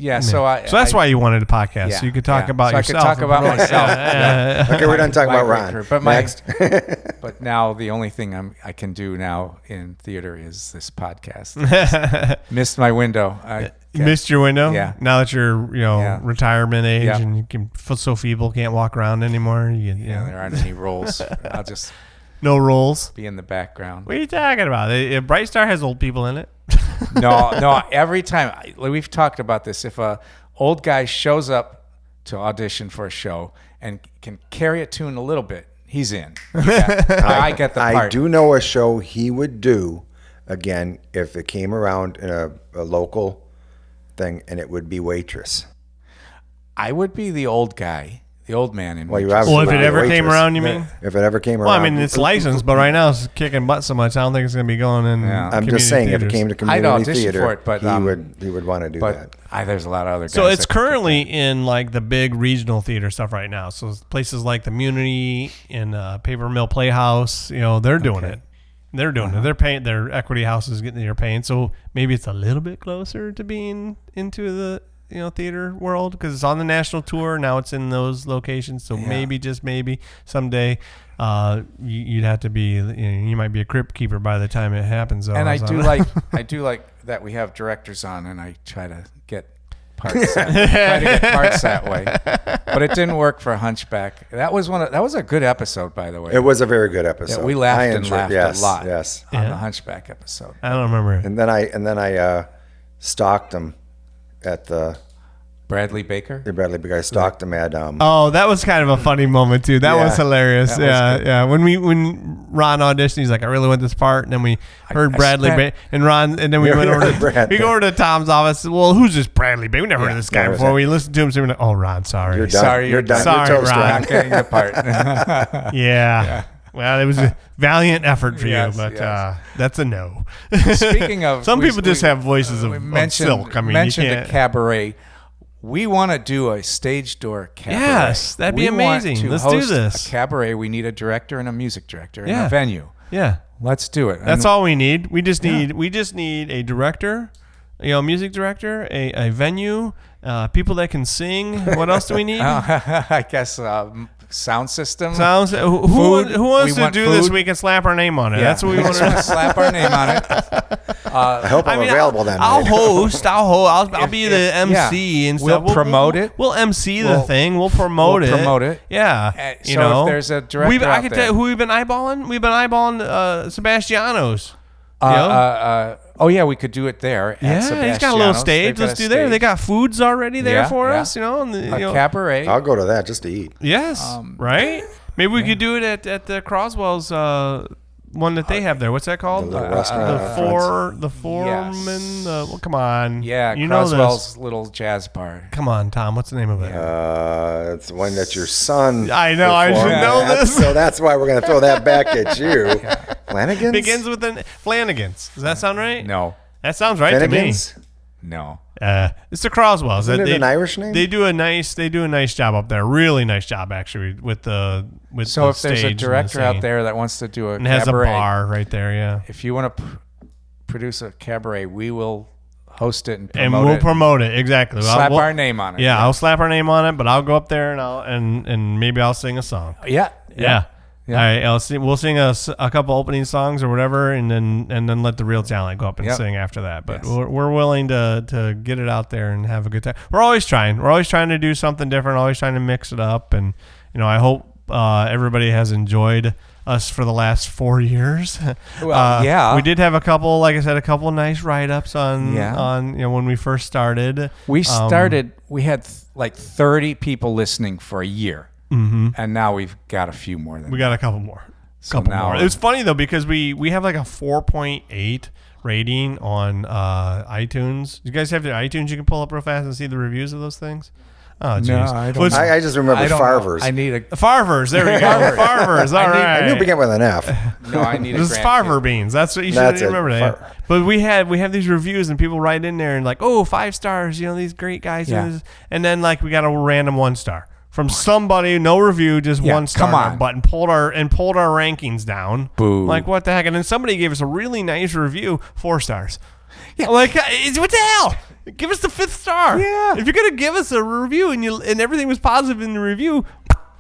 yeah. So that's why you wanted a podcast, so you could talk about yourself. I could talk about myself. Okay, we're done talking about Ron. But Next. But now the only thing I can do now in theater is this podcast. Missed my window. Missed your window. Yeah. Now that you're retirement age and you can feel so feeble, can't walk around anymore. There aren't any roles. I'll just no roles. Be in the background. What are you talking about? Bright Star has old people in it. No. Every time we've talked about this, if a old guy shows up to audition for a show and can carry a tune a little bit, he's in. I get the part. I do know a show he would do again if it came around in a local thing, and it would be Waitress. I would be the old guy. The old man in Waitress. Well, if it ever came around, you mean? If it ever came around. Well, I mean, it's licensed, but right now it's kicking butt so much, I don't think it's going to be going in. I'm just saying, theaters. if it came to community theater, for it, but, he would want to do that. There's a lot of other guys. So it's currently in like the big regional theater stuff right now. So places like the Community and Paper Mill Playhouse, they're doing it. They're doing it. They're paying. Their equity house is getting. They're paying. So maybe it's a little bit closer to being into the theater world because it's on the national tour now. It's in those locations. So maybe just maybe someday you'd have to be. You might be a crypt keeper by the time it happens. Though, and I do like that we have directors on, and I try to get parts that way. But it didn't work for Hunchback. That was a good episode, by the way. It was a very good episode. Yeah, we laughed a lot. Yes, on the Hunchback episode. I don't remember. And then I stalked him at the Bradley Baker. I stalked him at. Oh, that was kind of a funny moment too. That was hilarious. That was good. When Ron auditioned, he's like, "I really want this part," and then we heard Bradley and Ron, and then we went over to Tom's office. Well, who's this Bradley Baker? We never heard of this guy before. We listened to him, so we're like, "Oh, Ron, sorry, you're done. You're done. Sorry, you're Ron, not getting the part." Yeah. Well, it was a valiant effort for you, but that's a no. Speaking of, some people just have voices of silk. I mean, mentioned a cabaret. We want to do a stage door cabaret. Yes, that'd be amazing. Let's do this. A cabaret. We need a director and a music director and a venue. Yeah, let's do it. That's all we need. We just need a director, music director, a venue, people that can sing. What else do we need? I guess sound system. Sounds. Who wants to do this? We can slap our name on it. That's what we want to slap our name on it. I hope I'm available then. I'll host. I'll be the MC and stuff. We'll promote it. We'll MC the thing. We'll promote it. Yeah. So if there's a director I can tell you who we've been eyeballing. We've been eyeballing Sebastiano's. We could do it there. He's got a little stage. Let's do there. They got foods already there for us. And cabaret. I'll go to that just to eat. Yes, right. Maybe we could do it at the Croswell's one that they have there. What's that called? The restaurant. The Foreman. Well, come on. Yeah, Croswell's little jazz bar. Come on, Tom. What's the name of it? It's the one that your son. I know. I should know this. So that's why we're going to throw that back at you. Flanagan's? Begins with Flanagan's. Does that sound right? No. That sounds right Flanagan's? to me. No. It's the Croswells. Isn't it an Irish name? They do a nice job up there. Really nice job actually with the So if there's a director out there that wants to do a and cabaret, has a bar right there, yeah. If you want to produce a cabaret, we will host it and promote we'll promote it exactly. Slap our name on it. Yeah, I'll slap our name on it, but I'll go up there and maybe I'll sing a song. Yeah. All right, we'll sing a couple opening songs or whatever, and then let the real talent go up and sing after that. But we're willing to get it out there and have a good time. We're always trying. We're always trying to do something different. Always trying to mix it up. And I hope everybody has enjoyed us for the last 4 years. Well, we did have a couple, like I said, a couple nice write-ups on when we first started. We started. We had like 30 people listening for a year. Mm-hmm. And now we've got a few more. We got a couple more. It was funny though because we have like a 4.8 rating on iTunes. You guys have the iTunes you can pull up real fast and see the reviews of those things? Oh, geez. No, I don't. I just remember I don't know. Farvers. I need a. Farvers. There we go. Farvers. All right. I knew it began with an F. No, I need a. This is Farver beans. That's what you should That's it. remember that. But we have these reviews and people write in there and like, oh, 5 stars. These great guys. Yeah. And then like we got a random 1 star from somebody, no review, just 1 star. come on. Button pulled our rankings down. Boo. Like what the heck? And then somebody gave us a really nice review, 4 stars. Yeah. Like what the hell? Give us the 5th star. Yeah. If you're gonna give us a review and everything was positive in the review,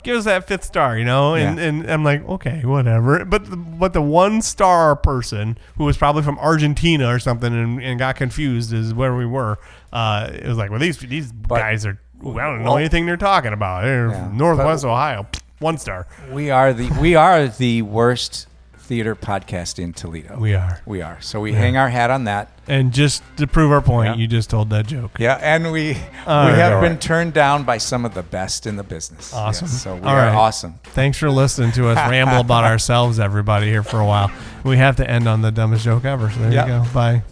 give us that 5th star, and I'm like, okay, whatever. But the 1 star person who was probably from Argentina or something and got confused is where we were. It was like, well, these guys are, I don't know anything they're talking about. They're Northwest Ohio, 1 star. We are the worst theater podcast in Toledo. We are. So we hang our hat on that. And just to prove our point, you just told that joke. Yeah, and we have been turned down by some of the best in the business. Awesome. Yes, so we All are right. awesome. Thanks for listening to us ramble about ourselves, everybody, here for a while. We have to end on the dumbest joke ever. So there you go. Bye.